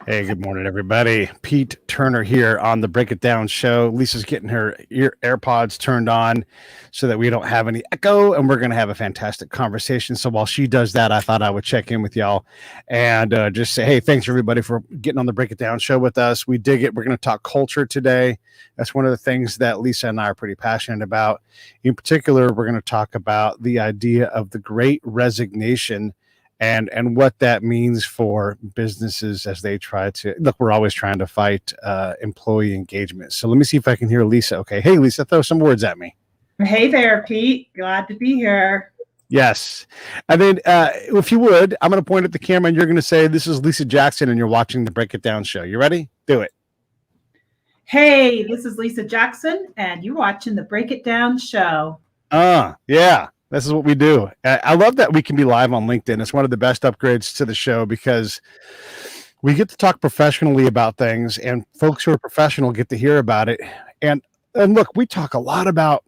Hey, good morning, everybody. Pete Turner here on the Break It Down show. Lisa's getting her AirPods turned on so that we don't have any echo, and we're going to have a fantastic conversation. So while she does that, I thought I would check in with y'all and just say, hey, thanks, everybody, for getting on the Break It Down show with us. We dig it. We're going to talk culture today. That's one of the things that Lisa and I are pretty passionate about. In particular, we're going to talk about the idea of the Great Resignation and what that means for businesses as they try to look. We're always trying to fight employee engagement. So let me see if I can hear Lisa. Okay. Hey, Lisa, throw some words at me. Hey there, Pete. Glad to be here. Yes. And then if you would, I'm going to point at the camera and you're going to say, this is Lisa Jackson and you're watching the Break It Down show. You ready? Do it. Hey, this is Lisa Jackson and you're watching the Break It Down show. Yeah. This is what we do. I love that we can be live on LinkedIn. It's one of the best upgrades to the show because we get to talk professionally about things, and folks who are professional get to hear about it. And look, we talk a lot about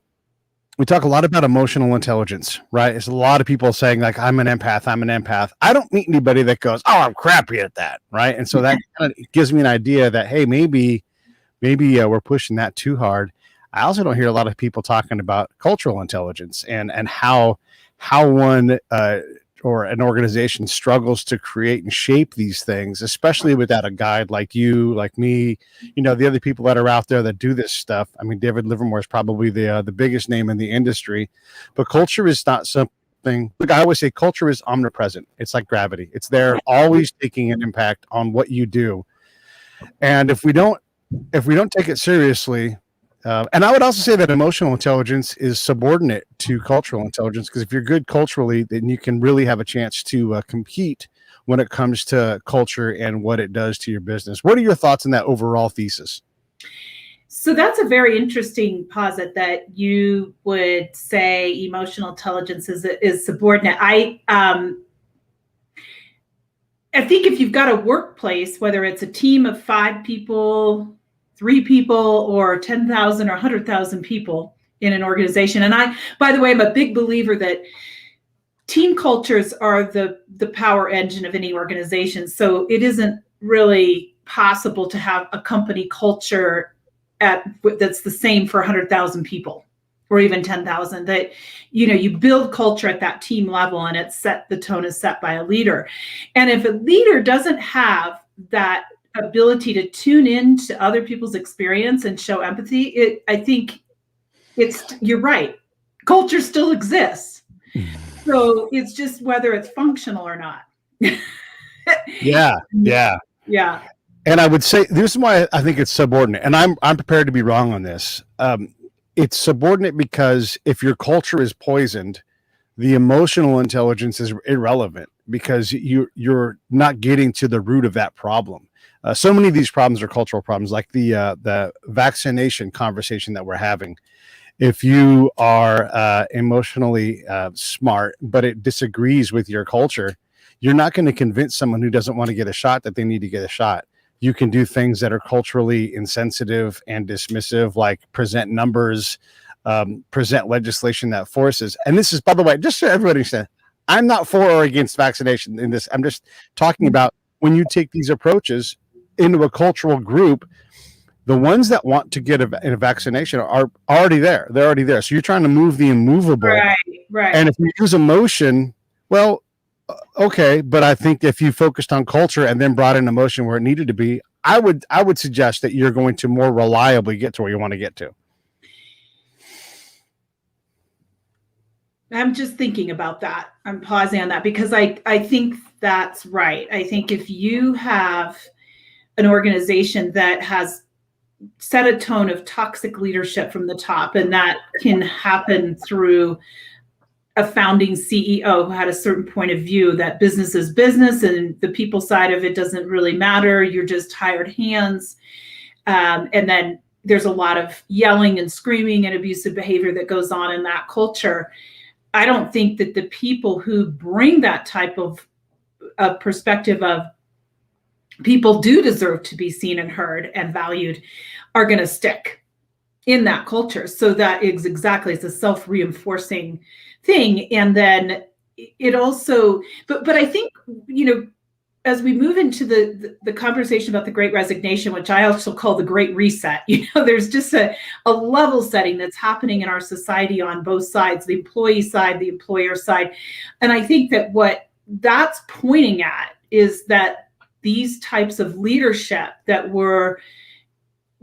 emotional intelligence, right? It's a lot of people saying like, I'm an empath. I don't meet anybody that goes, oh, I'm crappy at that, right? And so that kind of gives me an idea that, hey, maybe we're pushing that too hard. I also don't hear a lot of people talking about cultural intelligence and how one or an organization struggles to create and shape these things, especially without a guide like you, like me, the other people that are out there that do this stuff. I mean, David Livermore is probably the biggest name in the industry, but culture is not something. Look, I always say culture is omnipresent. It's like gravity. It's there, always taking an impact on what you do. And if we don't take it seriously. And I would also say that emotional intelligence is subordinate to cultural intelligence, because if you're good culturally, then you can really have a chance to compete when it comes to culture and what it does to your business. What are your thoughts on that overall thesis? So that's a very interesting posit that you would say emotional intelligence is subordinate. I think if you've got a workplace, whether it's a team of 5 people, 3 people, or 10,000 or 100,000 people in an organization. And by the way, I'm a big believer that team cultures are the power engine of any organization. So it isn't really possible to have a company culture that's the same for 100,000 people or even 10,000. That, you build culture at that team level, and the tone is set by a leader. And if a leader doesn't have that ability to tune in to other people's experience and show empathy, I think you're right. Culture still exists. So it's just whether it's functional or not. Yeah. And I would say this is why I think it's subordinate. And I'm prepared to be wrong on this. It's subordinate because if your culture is poisoned, the emotional intelligence is irrelevant because you're not getting to the root of that problem. So many of these problems are cultural problems, like the vaccination conversation that we're having. If you are emotionally smart, but it disagrees with your culture, you're not going to convince someone who doesn't want to get a shot that they need to get a shot. You can do things that are culturally insensitive and dismissive, like present numbers, present legislation that forces. And this is, by the way, just so everybody understands, I'm not for or against vaccination in this. I'm just talking about when you take these approaches into a cultural group, the ones that want to get a vaccination are already there. They're already there. So you're trying to move the immovable. Right. And if you use emotion, well, okay. But I think if you focused on culture and then brought in emotion where it needed to be, I would suggest that you're going to more reliably get to where you want to get to. I'm just thinking about that. I'm pausing on that because I think that's right. I think if you have an organization that has set a tone of toxic leadership from the top, and that can happen through a founding CEO who had a certain point of view that business is business and the people side of it doesn't really matter. You're just hired hands. And then there's a lot of yelling and screaming and abusive behavior that goes on in that culture. I don't think that the people who bring that type of perspective of people do deserve to be seen and heard and valued are going to stick in that culture. So that is exactly, it's a self-reinforcing thing. And then it also, but I think, as we move into the conversation about the Great Resignation, which I also call the Great Reset, there's just a level setting that's happening in our society on both sides, the employee side, the employer side. And I think that what that's pointing at is that these types of leadership that were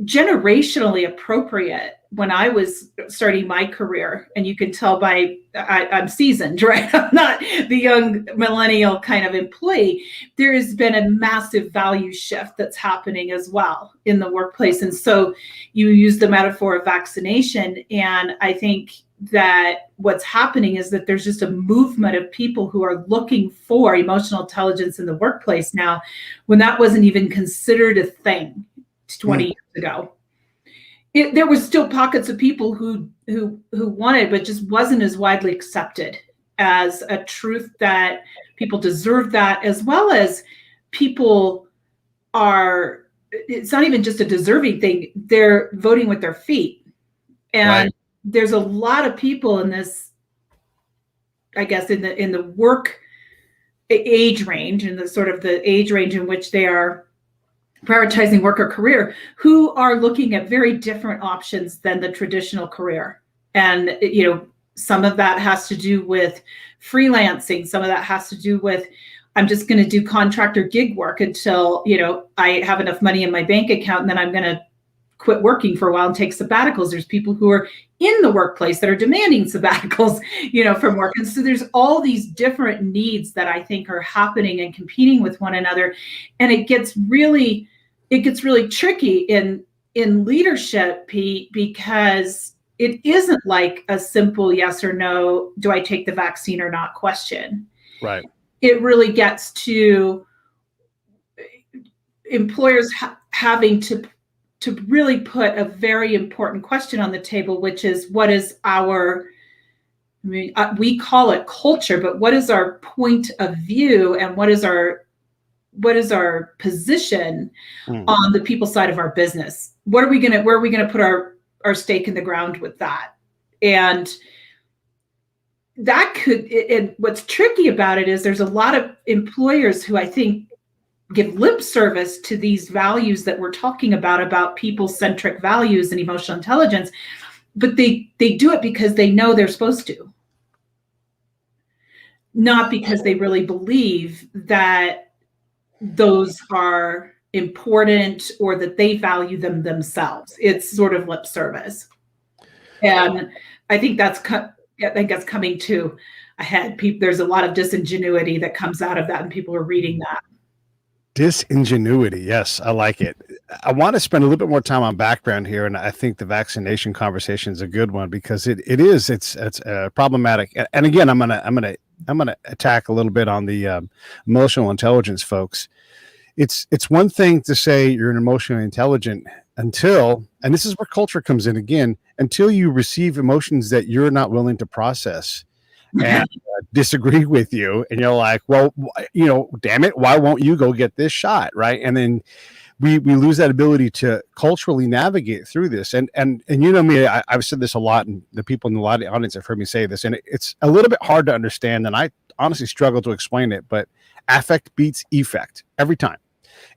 generationally appropriate when I was starting my career, and you can tell I'm seasoned, right? I'm not the young millennial kind of employee. There has been a massive value shift that's happening as well in the workplace. And so you use the metaphor of vaccination. And I think that what's happening is that there's just a movement of people who are looking for emotional intelligence in the workplace now, when that wasn't even considered a thing 20 years ago. There was still pockets of people who wanted, but just wasn't as widely accepted as a truth that people deserve that, as well as people are, it's not even just a deserving thing, they're voting with their feet. And right. There's a lot of people in this, I guess, in the work age range, and the sort of the age range in which they are prioritizing work or career, who are looking at very different options than the traditional career. And, some of that has to do with freelancing. Some of that has to do with, I'm just going to do contractor gig work until, I have enough money in my bank account, and then I'm going to quit working for a while and take sabbaticals. There's people who are in the workplace that are demanding sabbaticals, from work. And so there's all these different needs that I think are happening and competing with one another. And it gets really tricky in leadership, Pete, because it isn't like a simple yes or no, do I take the vaccine or not question. Right. It really gets to employers having to really put a very important question on the table, which is, what is our, we call it culture, but what is our point of view, and what is our position on the people side of our business? Where are we going to put our stake in the ground with that? And that and what's tricky about it is there's a lot of employers who I think give lip service to these values that we're talking about people-centric values and emotional intelligence, but they do it because they know they're supposed to, not because they really believe that those are important or that they value them themselves. It's sort of lip service. And I think that's coming to a head. There's a lot of disingenuity that comes out of that, and people are reading that. Disingenuity. Yes, I like it. I want to spend a little bit more time on background here, and I think the vaccination conversation is a good one, because it's problematic. And again, I'm gonna attack a little bit on the emotional intelligence folks. It's one thing to say you're an emotionally intelligent until, and this is where culture comes in again, until you receive emotions that you're not willing to process and disagree with you, and you're like, well, damn it, why won't you go get this shot, right? And then we lose that ability to culturally navigate through this. And me, I've said this a lot, and the people in the audience have heard me say this, and it's a little bit hard to understand, and I honestly struggle to explain it, but affect beats effect every time.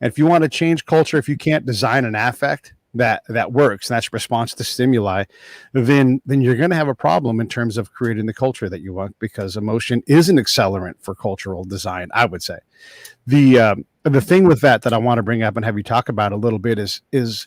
And if you want to change culture, if you can't design an affect that works, and that's response to stimuli, then you're going to have a problem in terms of creating the culture that you want, because emotion is an accelerant for cultural design, I would say. The thing with that I want to bring up and have you talk about a little bit is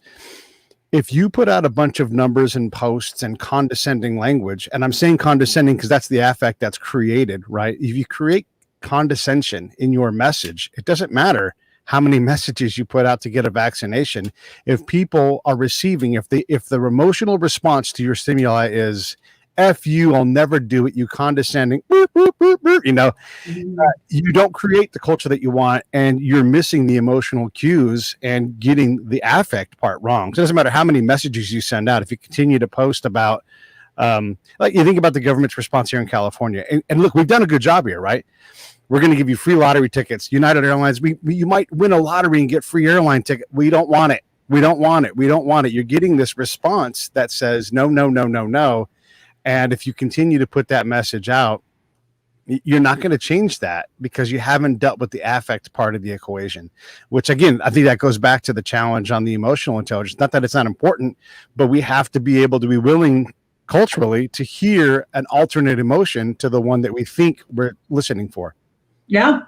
if you put out a bunch of numbers and posts and condescending language, and I'm saying condescending because that's the affect that's created, right? If you create condescension in your message, it doesn't matter how many messages you put out to get a vaccination. If people are receiving, if the emotional response to your stimuli is F you, I'll never do it, you condescending, you don't create the culture that you want, and you're missing the emotional cues and getting the affect part wrong. So it doesn't matter how many messages you send out. If you continue to post about, like you think about the government's response here in California, and look, we've done a good job here, right? We're going to give you free lottery tickets. United Airlines, you might win a lottery and get free airline ticket. We don't want it. We don't want it. We don't want it. You're getting this response that says no, no, no, no, no. And if you continue to put that message out, You're not going to change that because you haven't dealt with the affect part of the equation, which again, I think that goes back to the challenge on the emotional intelligence. Not that it's not important, but we have to be able to be willing culturally to hear an alternate emotion to the one that we think we're listening for. Yeah.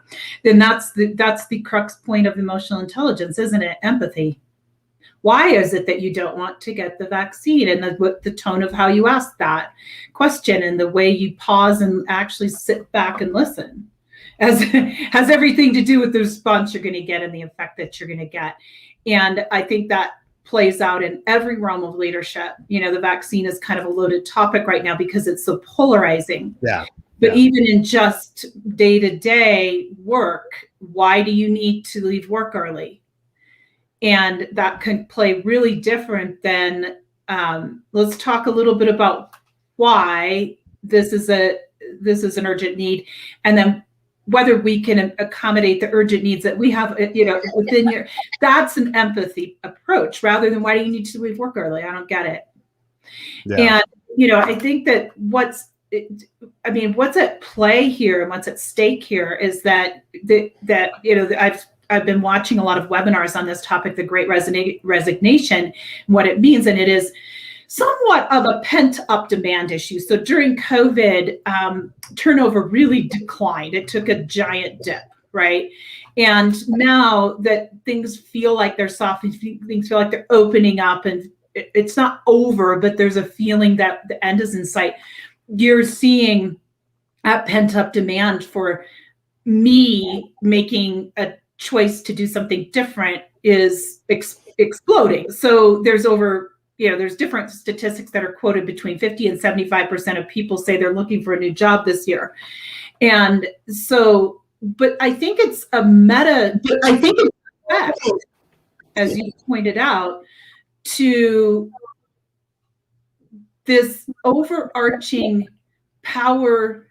And that's the crux point of emotional intelligence, isn't it? Empathy. Why is it that you don't want to get the vaccine? And the tone of how you ask that question and the way you pause and actually sit back and listen has everything to do with the response you're going to get and the effect that you're going to get. And I think that plays out in every realm of leadership. The vaccine is kind of a loaded topic right now because it's so polarizing. Yeah. But even in just day-to-day work, why do you need to leave work early? And that can play really different than, let's talk a little bit about why this is an urgent need, and then whether we can accommodate the urgent needs that we have, within your, that's an empathy approach rather than why do you need to leave work early? I don't get it. Yeah. And, I think that what's at play here and what's at stake here is that I've been watching a lot of webinars on this topic, the Great Resignation, what it means, and it is somewhat of a pent-up demand issue. So during COVID, turnover really declined. It took a giant dip, right? And now that things feel like they're softening, things feel like they're opening up, and it's not over, but there's a feeling that the end is in sight. You're seeing a pent-up demand for me making a choice to do something different is exploding. So there's there's different statistics that are quoted between 50 and 75% of people say they're looking for a new job this year. And so, but I think it's a effect, as you pointed out, to this overarching power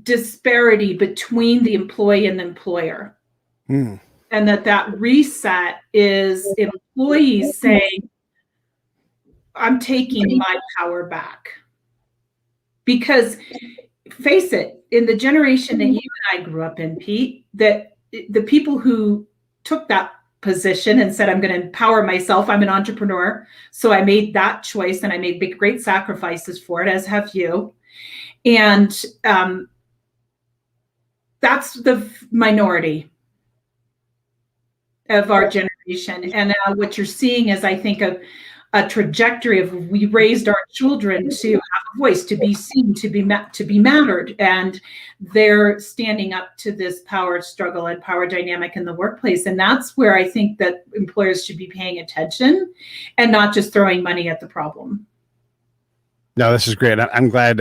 disparity between the employee and the employer. And that reset is employees saying, I'm taking my power back. Because face it, in the generation that you and I grew up in, Pete, that the people who took that position and said, I'm going to empower myself, I'm an entrepreneur, so I made that choice and I made great sacrifices for it, as have you. And that's the minority of our generation. And what you're seeing is, I think, a trajectory of, we raised our children to have a voice, to be seen, to be mattered, and they're standing up to this power struggle and power dynamic in the workplace. And that's where I think that employers should be paying attention and not just throwing money at the problem. No, this is great. I'm glad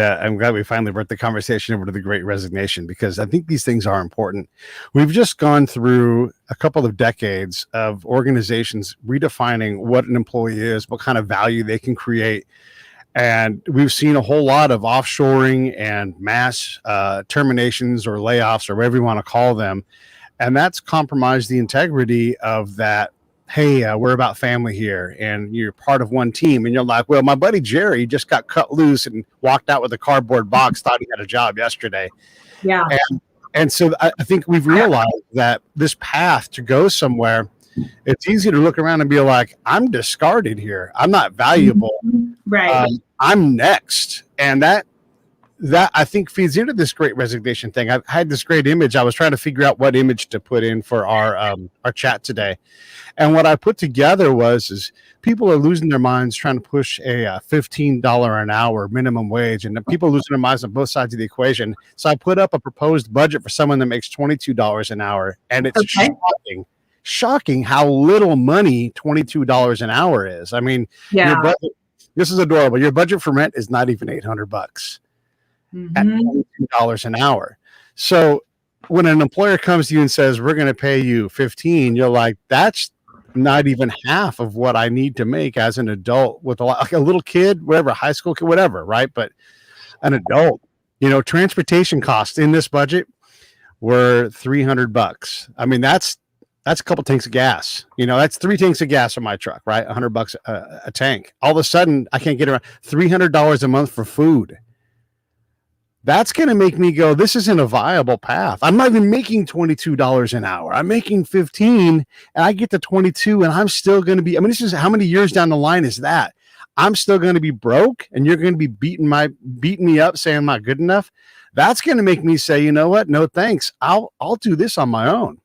we finally brought the conversation over to the Great Resignation, because I think these things are important. We've just gone through a couple of decades of organizations redefining what an employee is, what kind of value they can create. And we've seen a whole lot of offshoring and mass terminations or layoffs, or whatever you want to call them. And that's compromised the integrity of that. Hey, we're about family here, and you're part of one team. And you're like, well, my buddy Jerry just got cut loose and walked out with a cardboard box, thought he had a job yesterday. Yeah. And so I think we've realized that this path to go somewhere, it's easy to look around and be like, I'm discarded here. I'm not valuable. Right. I'm next. And that I think feeds into this Great Resignation thing. I had this great image. I was trying to figure out what image to put in for our chat today. And what I put together is people are losing their minds trying to push a $15 an hour minimum wage, and people are losing their minds on both sides of the equation. So I put up a proposed budget for someone that makes $22 an hour, and it's shocking how little money $22 an hour is. I mean, your budget, this is adorable. Your budget for rent is not even $800 at $22 an hour. So when an employer comes to you and says, we're going to pay you $15, you're like, that's not even half of what I need to make as an adult, with like a little kid, whatever, high school kid, whatever, right? But an adult, transportation costs in this budget were $300. I mean, that's a couple tanks of gas. That's 3 tanks of gas on my truck, right? $100 a tank. All of a sudden, I can't get around. $300 a month for food. that's going to make me go, this isn't a viable path. I'm not even making $22 an hour. I'm making 15 and I get to 22 and I'm still going to be, I mean, this is how many years down the line is that? I'm still going to be broke and you're going to be beating me up saying I'm not good enough. That's going to make me say, you know what? No, thanks. I'll do this on my own.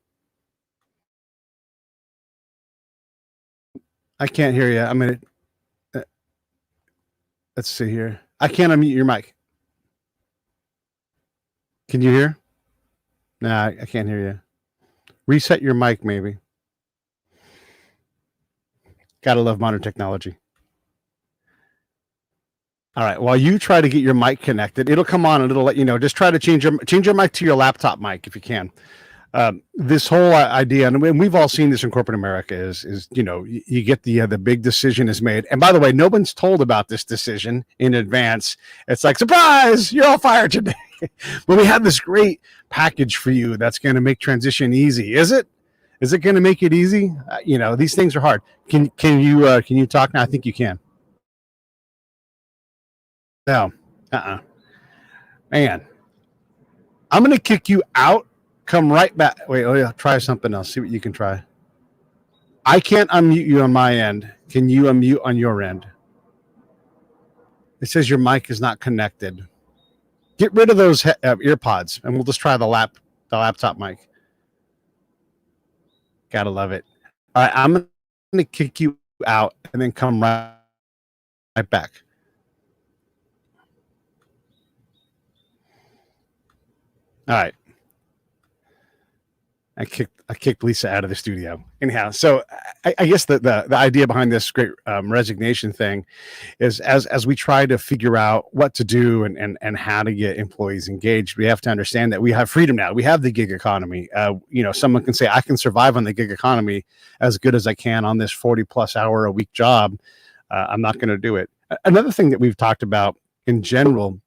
I can't hear you. I'm going to, let's see here. I can't unmute your mic. Can you hear? Nah, I can't hear you. Reset your mic, maybe. Gotta love modern technology. All right. While you try to get your mic connected, it'll come on and it'll let you know. Just try to change your mic to your laptop mic if you can. This whole idea, and we've all seen this in corporate America, is you get the big decision is made, and by the way, no one's told about this decision in advance. It's like, surprise, you're all fired today. But we have this great package for you that's going to make transition easy. Is it? Is it going to make it easy? These things are hard. Can you talk now? I think you can. No. Man, I'm going to kick you out. Come right back. Wait, try something else. See what you can try. I can't unmute you on my end. Can you unmute on your end? It says your mic is not connected. Get rid of those ear pods, and we'll just try the laptop mic. Gotta love it. All right, I'm going to kick you out and then come right back. All right. I kicked Lisa out of the studio. Anyhow, so I guess the idea behind this great resignation thing is as we try to figure out what to do and how to get employees engaged, we have to understand that we have freedom now. We have the gig economy. Someone can say, I can survive on the gig economy as good as I can on this 40+ hour a week job. I'm not going to do it. Another thing that we've talked about in general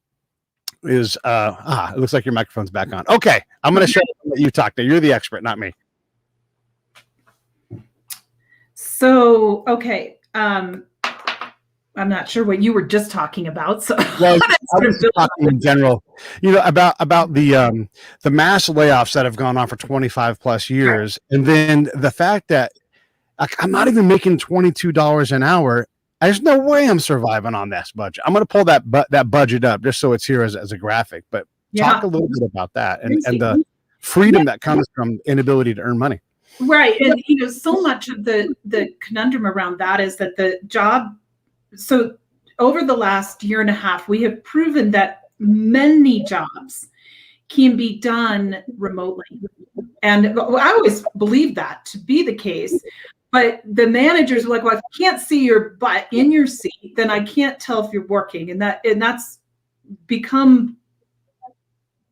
is it looks like your microphone's back on. Okay, I'm going to share what you talked to. You're the expert, not me. So, okay, I'm not sure what you were just talking about. So, well, I was talking in general, about the mass layoffs that have gone on for 25+ years, and then the fact that I'm not even making $22 an hour. There's no way I'm surviving on this budget. I'm going to pull that budget up just so it's here as a graphic. But talk a little bit about that and the freedom that comes from inability to earn money. Right, and so much of the conundrum around that is that the job. So over the last year and a half, we have proven that many jobs can be done remotely, and I always believed that to be the case. But the managers were like, well, if I can't see your butt in your seat, then I can't tell if you're working. And that's become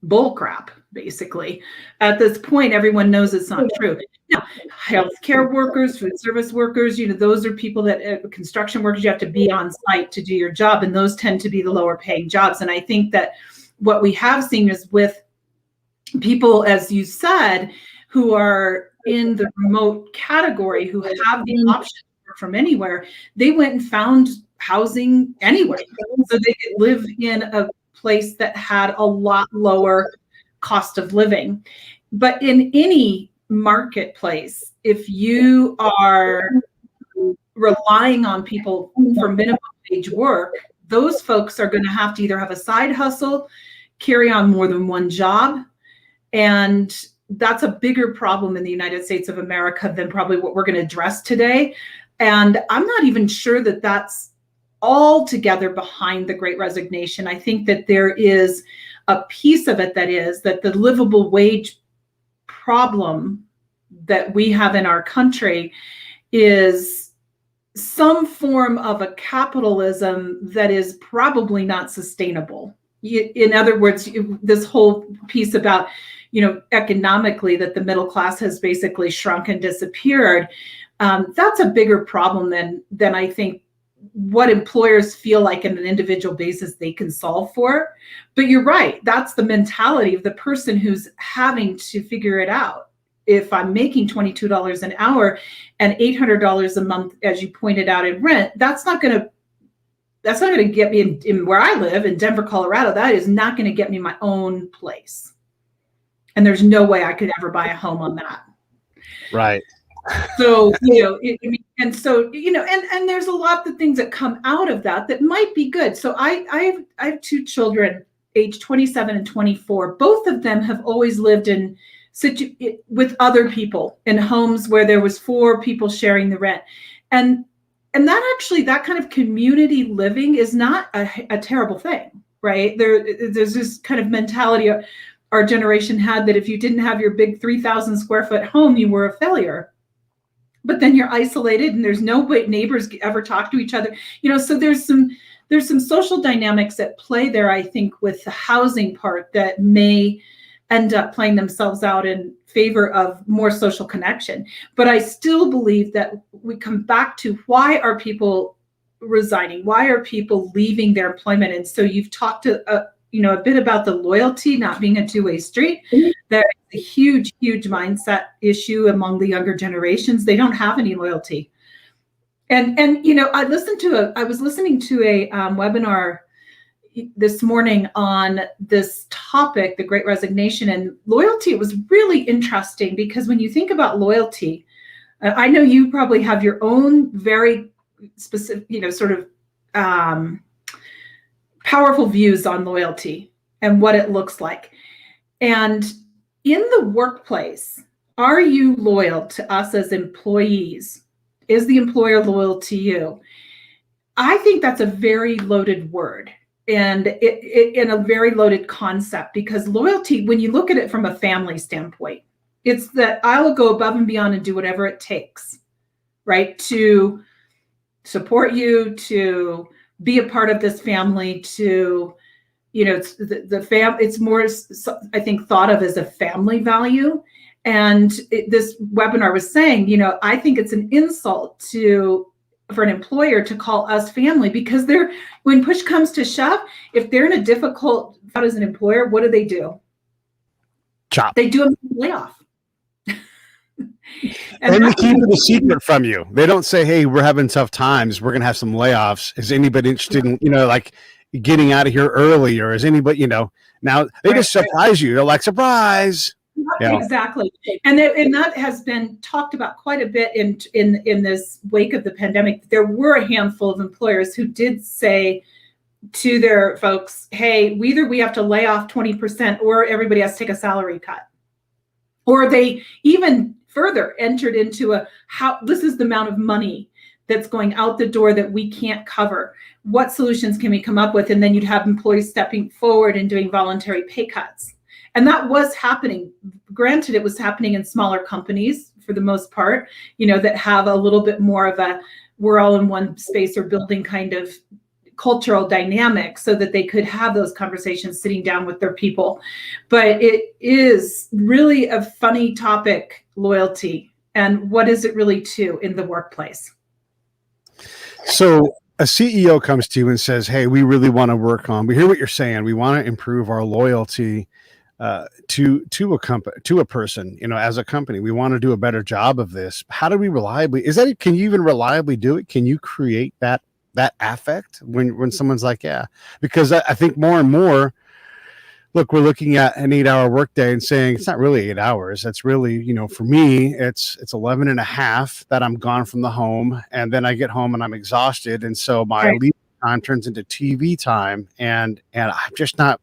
bullcrap, basically. At this point, everyone knows it's not true. Now, healthcare workers, food service workers, those are people that, construction workers, you have to be on site to do your job. And those tend to be the lower paying jobs. And I think that what we have seen is with people, as you said, who are in the remote category, who have the option to work from anywhere, they went and found housing anyway, so they could live in a place that had a lot lower cost of living. But in any marketplace, if you are relying on people for minimum wage work, those folks are going to have to either have a side hustle, carry on more than one job, and that's a bigger problem in the United States of America than probably what we're going to address today. And I'm not even sure that that's altogether behind the Great Resignation. I think that there is a piece of it that is that the livable wage problem that we have in our country is some form of a capitalism that is probably not sustainable. In other words, this whole piece about economically that the middle class has basically shrunk and disappeared. That's a bigger problem than I think what employers feel like on an individual basis they can solve for. But you're right. That's the mentality of the person who's having to figure it out. If I'm making $22 an hour and $800 a month, as you pointed out, in rent, that's not going to that's not going to get me in where I live in Denver, Colorado. That is not going to get me my own place. And there's no way I could ever buy a home on that. Right. So, and so, and there's a lot of things that come out of that might be good. So I have two children, age 27 and 24. Both of them have always lived with other people in homes where there was 4 people sharing the rent. And that kind of community living is not a terrible thing, right? There's this kind of mentality our generation had that if you didn't have your big 3,000 square foot home, you were a failure. But then you're isolated and there's no way neighbors ever talk to each other. So there's some social dynamics at play there, I think, with the housing part that may end up playing themselves out in favor of more social connection. But I still believe that we come back to, why are people resigning? Why are people leaving their employment? And so you've talked a bit about the loyalty not being a two-way street. There's a huge mindset issue among the younger generations. They don't have any loyalty. And I was listening to a webinar this morning on this topic, the Great Resignation, and loyalty. It was really interesting because when you think about loyalty, I know you probably have your own very specific, powerful views on loyalty and what it looks like. And in the workplace, are you loyal to us as employees? Is the employer loyal to you? I think that's a very loaded word and in a very loaded concept, because loyalty, when you look at it from a family standpoint, it's that I will go above and beyond and do whatever it takes, right, to support you, to be a part of this family, to, it's more, I think, thought of as a family value. And this webinar was saying, I think it's an insult for an employer to call us family, because when push comes to shove, if they're in a difficult spot as an employer, what do? Chop. They do a layoff. And they keep it a secret from you. They don't say, hey, we're having tough times, we're going to have some layoffs. Is anybody interested in, like getting out of here early? Or is anybody, now they just surprise you. They're like, surprise. Exactly. And that has been talked about quite a bit in this wake of the pandemic. There were a handful of employers who did say to their folks, hey, either we have to lay off 20% or everybody has to take a salary cut. Or they even further entered into this is the amount of money that's going out the door that we can't cover. What solutions can we come up with? And then you'd have employees stepping forward and doing voluntary pay cuts. And that was happening. Granted, it was happening in smaller companies for the most part, that have a little bit more of a we're all in one space or building kind of cultural dynamic, so that they could have those conversations sitting down with their people. But it is really a funny topic, loyalty, and what is it really to in the workplace? So a CEO comes to you and says, hey, we really want to work on, we hear what you're saying, we want to improve our loyalty to a company, to a person, as a company. We want to do a better job of this. How do we can you even reliably do it? Can you create that affect when someone's like, yeah? Because I think more and more, look, we're looking at an 8-hour workday and saying it's not really 8 hours. That's really, for me, it's 11 and a half that I'm gone from the home, and then I get home and I'm exhausted. And so my leave time turns into TV time, and I'm just not,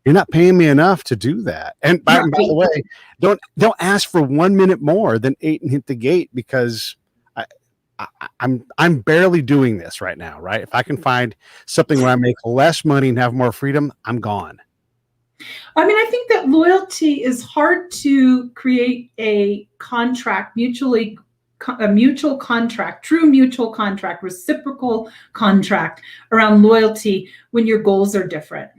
you're not paying me enough to do that. And by the way, don't ask for 1 minute more than 8 and hit the gate, because I'm barely doing this right now, right? If I can find something where I make less money and have more freedom, I'm gone. I mean, I think that loyalty is hard to create a contract, a mutual contract, true mutual contract, reciprocal contract around loyalty when your goals are different.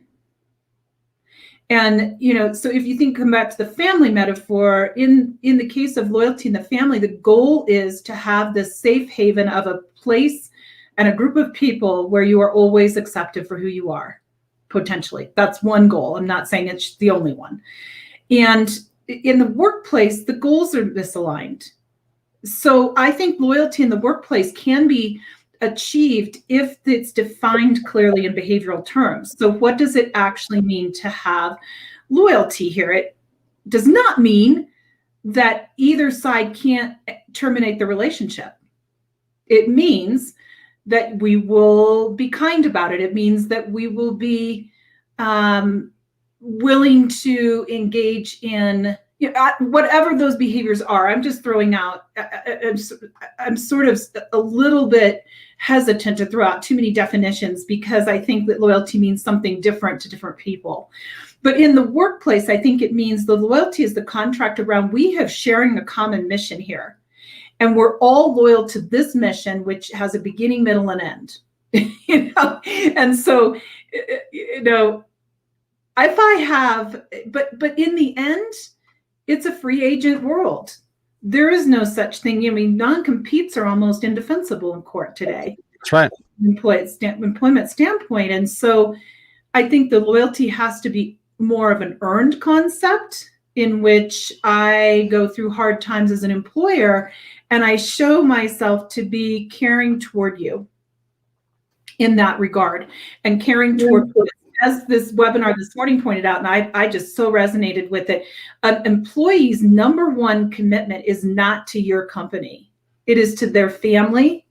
And, so if you come back to the family metaphor, in the case of loyalty in the family, the goal is to have this safe haven of a place and a group of people where you are always accepted for who you are, potentially. That's one goal. I'm not saying it's the only one. And in the workplace, the goals are misaligned. So I think loyalty in the workplace can be achieved if it's defined clearly in behavioral terms. So what does it actually mean to have loyalty here? It does not mean that either side can't terminate the relationship. It means that we will be kind about it. It means that we will be willing to engage in whatever those behaviors are. I'm just throwing out, I'm sort of a little bit hesitant to throw out too many definitions because I think that loyalty means something different to different people. But in the workplace, I think it means the loyalty is the contract around we have sharing a common mission here. And we're all loyal to this mission, which has a beginning, middle, and end. And so, if I have, but in the end, it's a free agent world. There is no such thing. I mean, non-competes are almost indefensible in court today. That's right. Employment standpoint. And so I think the loyalty has to be more of an earned concept in which I go through hard times as an employer and I show myself to be caring toward you in that regard and caring toward, as this webinar this morning pointed out, and I just so resonated with it, an employee's number one commitment is not to your company. It is to their family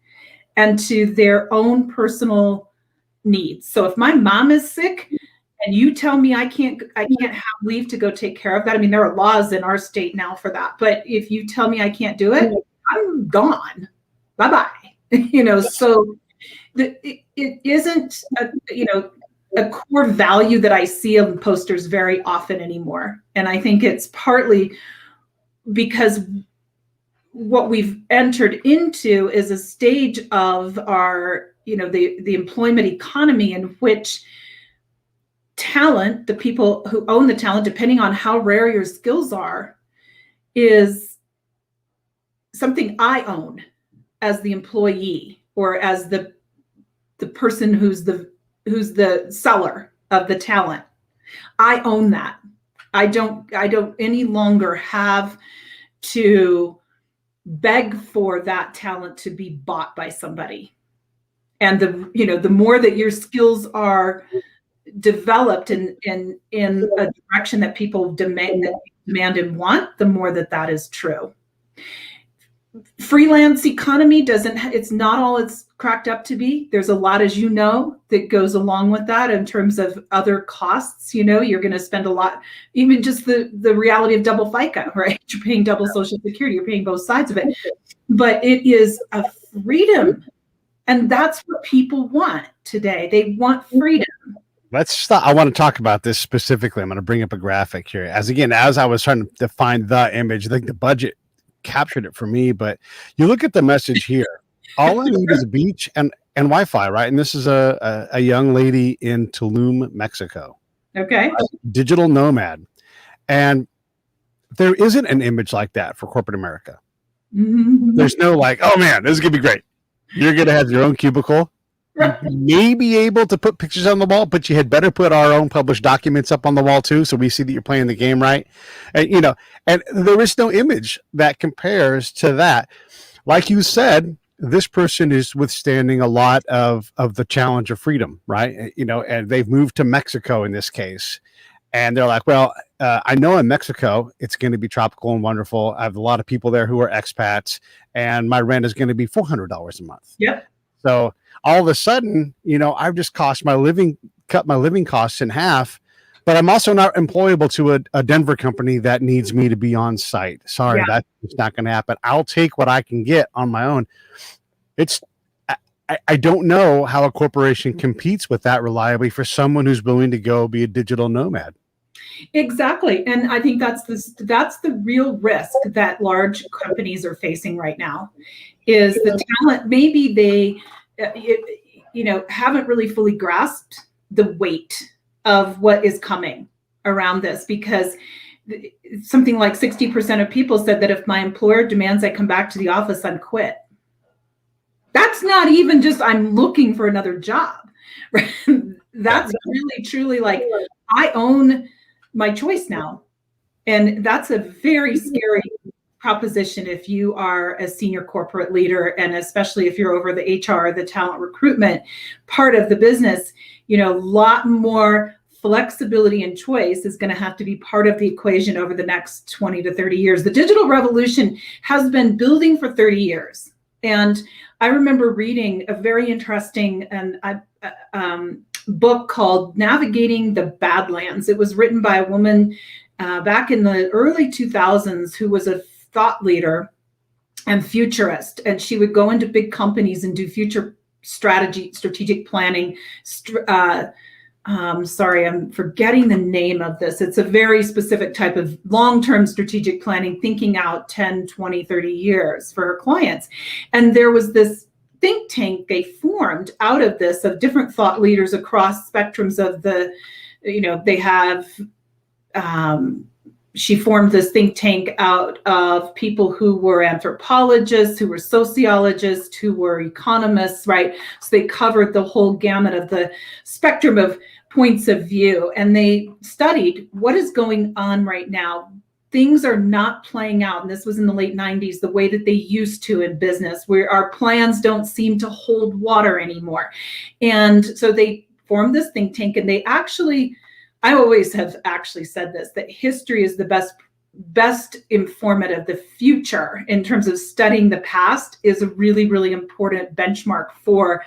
and to their own personal needs. So if my mom is sick and you tell me I can't have leave to go take care of that, I mean, there are laws in our state now for that, but if you tell me I can't do it, I'm gone. Bye-bye. So it isn't, a core value that I see on posters very often anymore. And I think it's partly because what we've entered into is a stage of our, the employment economy in which talent, the people who own the talent, depending on how rare your skills are, is something I own as the employee or as the person who's the seller of the talent. I own that. I don't any longer have to beg for that talent to be bought by somebody. And the more that your skills are developed in a direction that people demand and want, the more that is true. Freelance economy it's not all it's cracked up to be. There's a lot, as you know, that goes along with that in terms of other costs. You're going to spend a lot, even just the reality of double FICA, right? You're paying double Social Security, you're paying both sides of it. But it is a freedom. And that's what people want today. They want freedom. Let's stop. I want to talk about this specifically. I'm going to bring up a graphic here. As I was trying to define the image, I think the budget captured it for me, but you look at the message here. All I need is a beach and Wi-Fi, right? And this is a young lady in Tulum, Mexico. Okay. A digital nomad. And there isn't an image like that for corporate America. Mm-hmm. There's no like, oh man, this is going to be great. You're going to have your own cubicle. Right. You may be able to put pictures on the wall, but you had better put our own published documents up on the wall too, so we see that you're playing the game right. And and there is no image that compares to that. Like you said, this person is withstanding a lot of the challenge of freedom, right? And they've moved to Mexico in this case, and they're like, well, I know in Mexico it's going to be tropical and wonderful. I have a lot of people there who are expats, and my rent is going to be $400 a month. Yep. So all of a sudden, I've just cut my living costs in half, but I'm also not employable to a Denver company that needs me to be on site. Sorry, that's not going to happen. I'll take what I can get on my own. I don't know how a corporation competes with that reliably for someone who's willing to go be a digital nomad. Exactly. And I think that's the real risk that large companies are facing right now is the talent. Maybe they haven't really fully grasped the weight of what is coming around this, because something like 60% of people said that if my employer demands I come back to the office, I'm quit. That's not even just I'm looking for another job. Right? That's really truly like I own my choice now. And that's a very scary proposition if you are a senior corporate leader, and especially if you're over the HR, the talent recruitment part of the business, a lot more flexibility and choice is going to have to be part of the equation over the next 20 to 30 years. The digital revolution has been building for 30 years. And I remember reading a very interesting book called Navigating the Badlands. It was written by a woman back in the early 2000s who was a thought leader and futurist. And she would go into big companies and do future strategic planning. Sorry, I'm forgetting the name of this. It's a very specific type of long-term strategic planning, thinking out 10, 20, 30 years for her clients. And there was this think tank they formed out of this, of different thought leaders across spectrums of she formed this think tank out of people who were anthropologists, who were sociologists, who were economists, right? So they covered the whole gamut of the spectrum of points of view. And they studied what is going on right now. Things are not playing out, and this was in the late 90s, the way that they used to in business, where our plans don't seem to hold water anymore. And so they formed this think tank, and I always have actually said this, that history is the best informative. The future, in terms of studying the past, is a really, really important benchmark for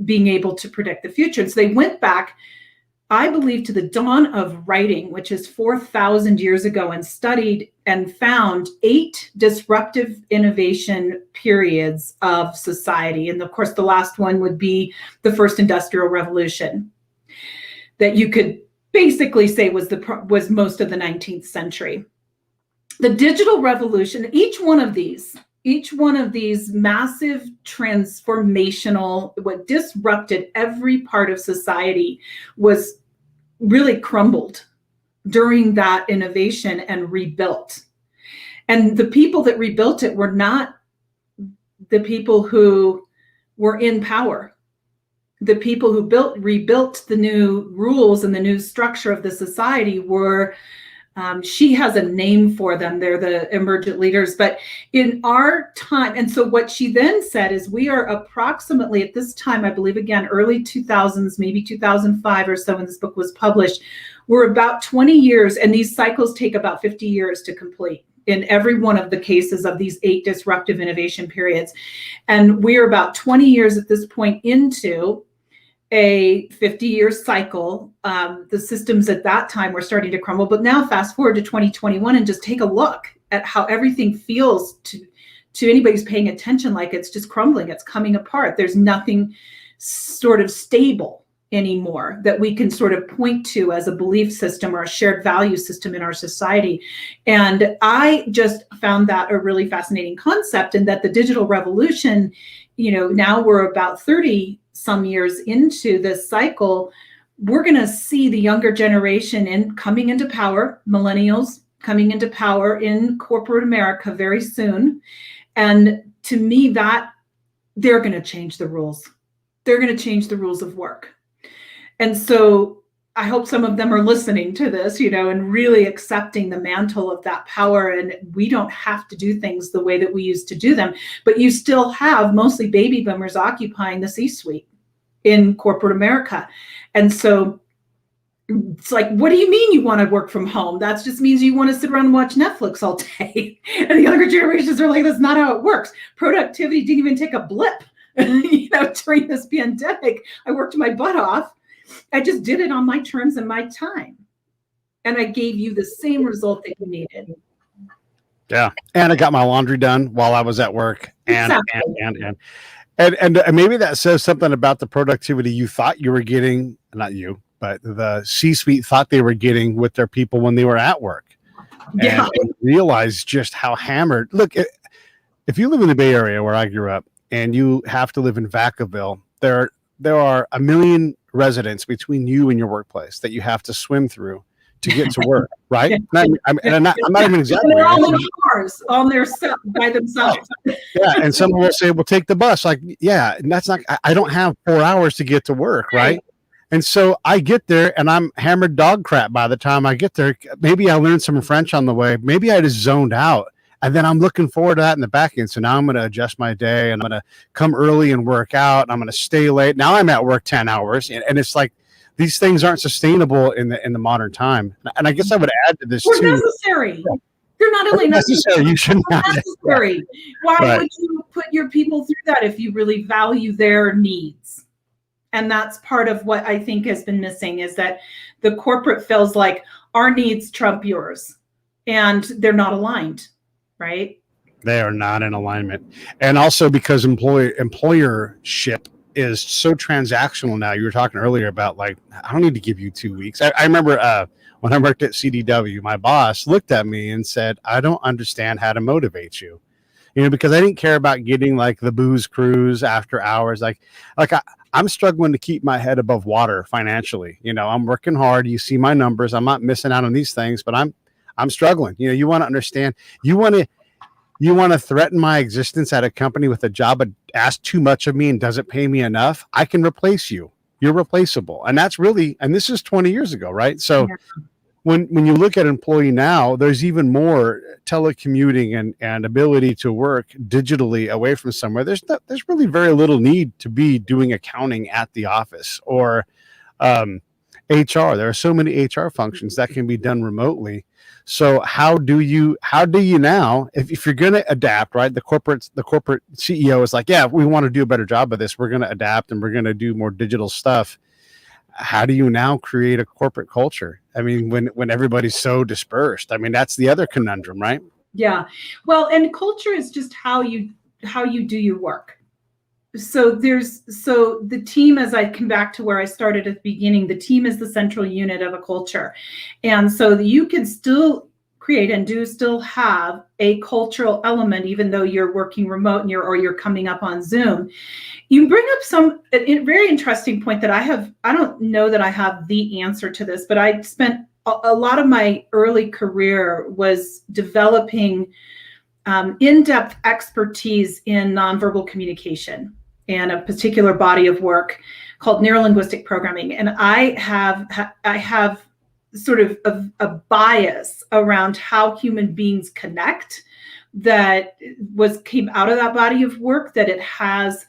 being able to predict the future. And so they went back, I believe, to the dawn of writing, which is 4,000 years ago, and studied and found 8 disruptive innovation periods of society. And of course, the last one would be the first industrial revolution, that you could basically say was most of the 19th century. The digital revolution, each one of these massive transformational, what disrupted every part of society, was really crumbled during that innovation and rebuilt. And the people that rebuilt it were not the people who were in power. The people who rebuilt the new rules and the new structure of the society were, she has a name for them. They're the emergent leaders. But in our time, and so what she then said is, we are approximately at this time, I believe, again, early 2000s, maybe 2005 or so when this book was published, we're about 20 years, and these cycles take about 50 years to complete in every one of the cases of these 8 disruptive innovation periods. And we're about 20 years at this point into a 50-year cycle. The systems at that time were starting to crumble, but now fast forward to 2021 and just take a look at how everything feels to anybody who's paying attention, like it's just crumbling, it's coming apart. There's nothing sort of stable anymore that we can sort of point to as a belief system or a shared value system in our society. And I just found that a really fascinating concept, and that the digital revolution, now we're about 30 some years into this cycle, we're going to see the younger generation coming into power, millennials coming into power in corporate America very soon. And to me, that they're going to change the rules. They're going to change the rules of work. And so I hope some of them are listening to this, and really accepting the mantle of that power. And we don't have to do things the way that we used to do them, but you still have mostly baby boomers occupying the C-suite in corporate America. And so it's like, what do you mean you want to work from home? That just means you want to sit around and watch Netflix all day. And the younger generations are like, that's not how it works. Productivity didn't even take a blip. During this pandemic, I worked my butt off. I just did it on my terms and my time. And I gave you the same result that you needed. Yeah. And I got my laundry done while I was at work. And maybe that says something about the productivity you thought you were getting, not you, but the C-suite thought they were getting with their people when they were at work. Yeah. And realize just how hammered. Look, if you live in the Bay Area where I grew up and you have to live in Vacaville, there are a million residents between you and your workplace that you have to swim through to get to work, right? I'm not even exaggerating. And they're all in cars by themselves. Yeah, and someone will say, "Well, take the bus." Like, yeah, and that's not. I don't have 4 hours to get to work, right? And so I get there, and I'm hammered dog crap by the time I get there. Maybe I learned some French on the way. Maybe I just zoned out. And then I'm looking forward to that in the back end. So now I'm going to adjust my day, and I'm going to come early and work out. And I'm going to stay late. Now I'm at work 10 hours. And it's like, these things aren't sustainable in the modern time. And I guess I would add to this They're too. necessary. They're not only necessary. You shouldn't have necessary. Why Right. would you put your people through that if you really value their needs? And that's part of what I think has been missing, is that the corporate feels like our needs trump yours, and they're not aligned, right? They are not in alignment. And also because employership is so transactional now. You were talking earlier about, like, I don't need to give you 2 weeks. I remember when I worked at CDW, my boss looked at me and said, I don't understand how to motivate you. Because I didn't care about getting like the booze cruise after hours. I'm struggling to keep my head above water financially. I'm working hard. You see my numbers. I'm not missing out on these things, but I'm struggling. You want to understand. You want to threaten my existence at a company with a job that asks too much of me and doesn't pay me enough. I can replace you. You're replaceable. And that's really, and this is 20 years ago, right? So when you look at employee now, there's even more telecommuting and ability to work digitally away from somewhere. There's really very little need to be doing accounting at the office or HR. There are so many HR functions that can be done remotely. So how do you now, if you're going to adapt, right? The corporate CEO is like, yeah, we want to do a better job of this. We're going to adapt and we're going to do more digital stuff. How do you now create a corporate culture? I mean, when everybody's so dispersed, I mean, that's the other conundrum, right? Yeah. Well, and culture is just how you do your work. So the team, as I come back to where I started at the beginning, the team is the central unit of a culture. And so you can still create and do still have a cultural element, even though you're working remote and you're coming up on Zoom. You bring up a very interesting point that I don't know that I have the answer to this, but I spent a lot of my early career was developing in-depth expertise in nonverbal communication and a particular body of work called neurolinguistic programming. And I have sort of a bias around how human beings connect that came out of that body of work, that it has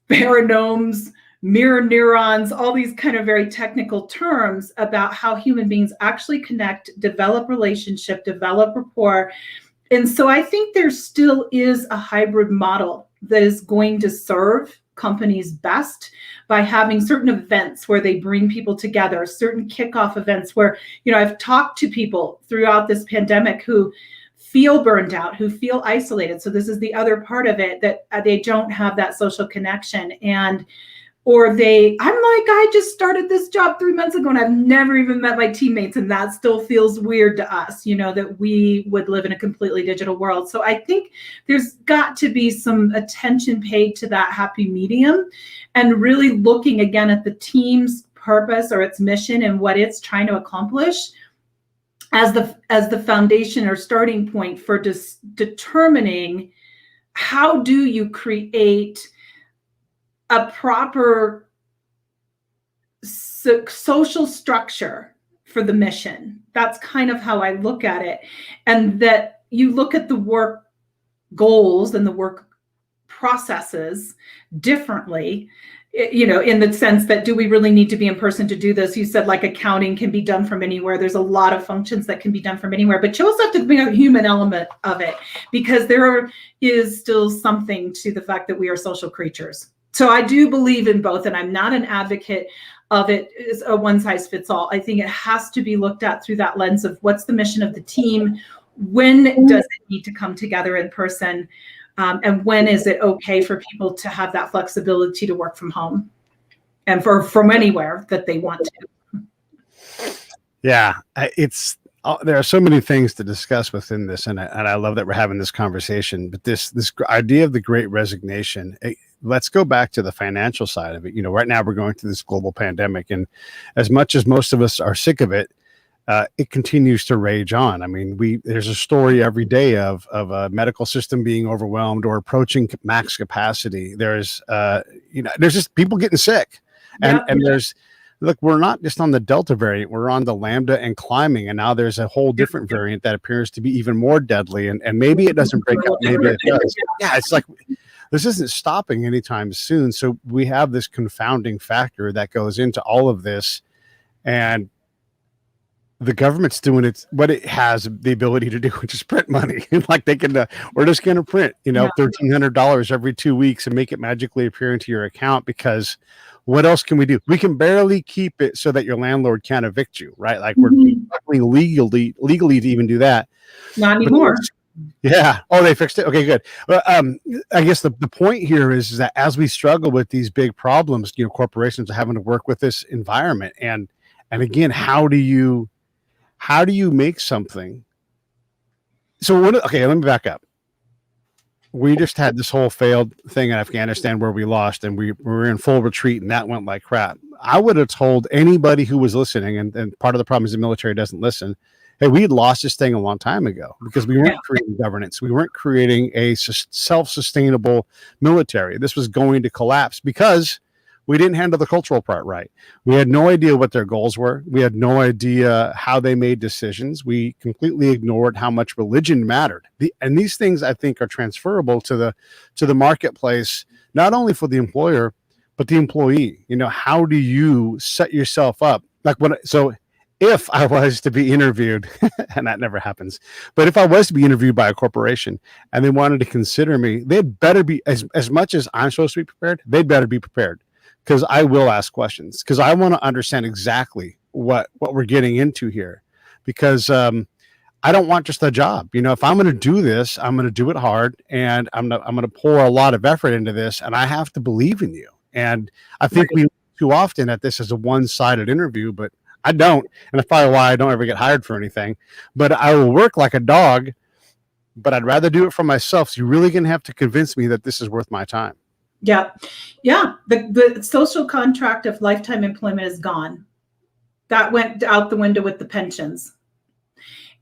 baranomes, mirror neurons, all these kind of very technical terms about how human beings actually connect, develop relationship, develop rapport. And so I think there still is a hybrid model that is going to serve companies best by having certain events where they bring people together, certain kickoff events where, I've talked to people throughout this pandemic who feel burned out, who feel isolated. So this is the other part of it, that they don't have that social connection. I'm like, I just started this job 3 months ago and I've never even met my teammates. And that still feels weird to us, that we would live in a completely digital world. So I think there's got to be some attention paid to that happy medium and really looking again at the team's purpose or its mission and what it's trying to accomplish as the foundation or starting point for determining how do you create a proper social structure for the mission. That's kind of how I look at it. And that you look at the work goals and the work processes differently, in the sense that, do we really need to be in person to do this? You said like accounting can be done from anywhere. There's a lot of functions that can be done from anywhere, but you also have to bring a human element of it, because there is still something to the fact that we are social creatures. So I do believe in both, and I'm not an advocate of it as a one size fits all. I think it has to be looked at through that lens of what's the mission of the team, when does it need to come together in person, and when is it okay for people to have that flexibility to work from home and from anywhere that they want to. Yeah, there are so many things to discuss within this, and I love that we're having this conversation. But this idea of the Great Resignation, let's go back to the financial side of it. Right now we're going through this global pandemic, and as much as most of us are sick of it, it continues to rage on. I mean, there's a story every day of a medical system being overwhelmed or approaching max capacity. There's just people getting sick, and there's look, we're not just on the Delta variant, we're on the Lambda and climbing. And now there's a whole different variant that appears to be even more deadly. And maybe it doesn't break out, maybe it does. Yeah, it's like this isn't stopping anytime soon. So we have this confounding factor that goes into all of this. And the government's doing what it has the ability to do, which is print money. Like they can, we're just going to print, $1,300 every 2 weeks and make it magically appear into your account, because what else can we do? We can barely keep it so that your landlord can't evict you, right? Like we're legally to even do that. Not anymore. Yeah. Oh, they fixed it. Okay, good. Well, I guess the point here is that as we struggle with these big problems, corporations are having to work with this environment. And again, how do you make something? So okay, let me back up. We just had this whole failed thing in Afghanistan where we lost and we were in full retreat and that went like crap. I would have told anybody who was listening, and part of the problem is the military doesn't listen. Hey, we had lost this thing a long time ago because we weren't creating governance. We weren't creating a self-sustainable military. This was going to collapse because we didn't handle the cultural part right. We had no idea what their goals were. We had no idea how they made decisions. We completely ignored how much religion mattered. And these things, I think, are transferable to the marketplace, not only for the employer, but the employee. How do you set yourself up? So if I was to be interviewed, and that never happens, but if I was to be interviewed by a corporation and they wanted to consider me, they'd better be, as much as I'm supposed to be prepared, they'd better be prepared. Because I will ask questions, because I want to understand exactly what we're getting into here, because I don't want just a job. If I'm going to do this, I'm going to do it hard, and I'm going to pour a lot of effort into this, and I have to believe in you. And I think we too often at this as a one-sided interview, but I don't, and that's probably why I don't ever get hired for anything. But I will work like a dog, but I'd rather do it for myself. So you're really going to have to convince me that this is worth my time. Yeah. The social contract of lifetime employment is gone. That went out the window with the pensions.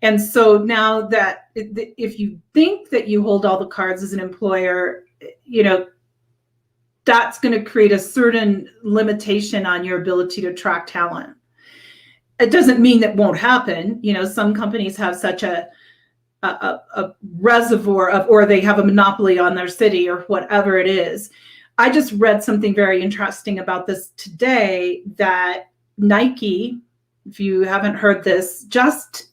And so now that if you think that you hold all the cards as an employer, that's going to create a certain limitation on your ability to attract talent. It doesn't mean that won't happen. Some companies have such a reservoir of, or they have a monopoly on their city or whatever it is. I just read something very interesting about this today, that Nike, if you haven't heard this, just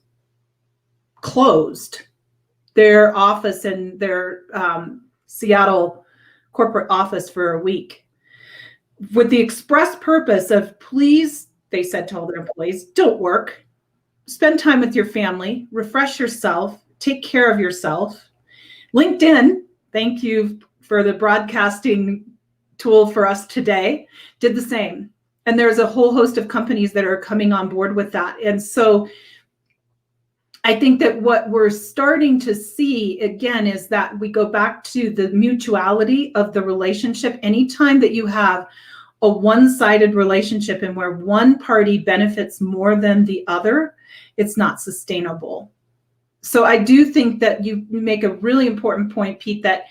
closed their office in their Seattle corporate office for a week with the express purpose of, please, they said to all their employees, don't work, spend time with your family, refresh yourself, take care of yourself. LinkedIn, thank you for the broadcasting tool for us today, did the same. And there's a whole host of companies that are coming on board with that. And so I think that what we're starting to see again is that we go back to the mutuality of the relationship. Anytime that you have a one-sided relationship and where one party benefits more than the other, it's not sustainable. So I do think that you make a really important point, Pete, that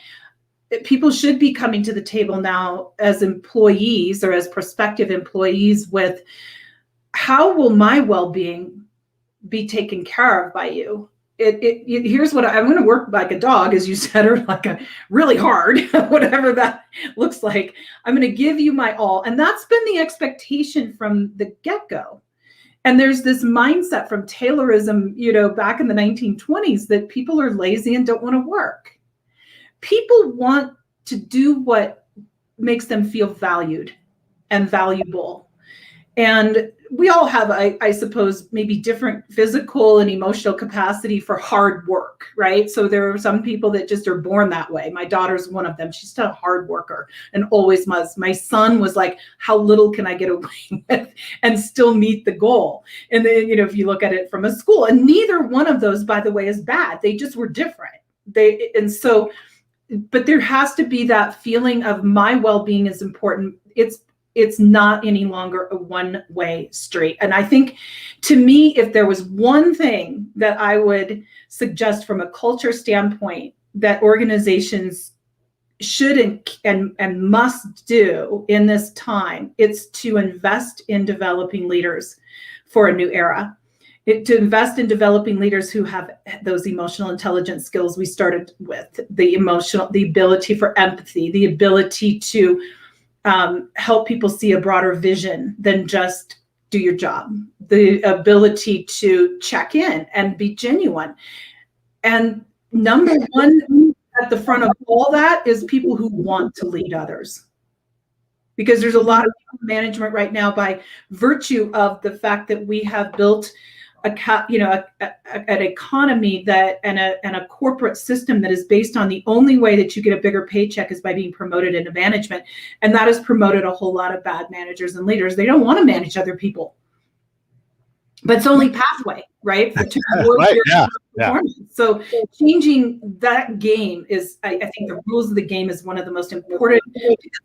people should be coming to the table now as employees or as prospective employees with, how will my well-being be taken care of by you? Here's what I'm going to work like a dog, as you said, or like a really hard, whatever that looks like. I'm going to give you my all. And that's been the expectation from the get-go. And there's this mindset from Taylorism, back in the 1920s, that people are lazy and don't want to work. People want to do what makes them feel valued and valuable. And we all have, I suppose, maybe different physical and emotional capacity for hard work, right? So there are some people that just are born that way. My daughter's one of them. She's a hard worker and always was. My son was like, how little can I get away with and still meet the goal? And then, if you look at it from a school, and neither one of those, by the way, is bad. They just were different. But there has to be that feeling of my well-being is important. It's not any longer a one-way street. And I think, to me, if there was one thing that I would suggest from a culture standpoint that organizations should and must do in this time, it's to invest in developing leaders for a new era. To invest in developing leaders who have those emotional intelligence skills we started with, the ability for empathy, the ability to help people see a broader vision than just do your job, the ability to check in and be genuine. And number one at the front of all that is people who want to lead others. Because there's a lot of management right now by virtue of the fact that we have built an economy that and a corporate system that is based on the only way that you get a bigger paycheck is by being promoted into management. And that has promoted a whole lot of bad managers and leaders. They don't want to manage other people. But it's only pathway, right? Right, yeah. So changing that game is, I think the rules of the game is one of the most important.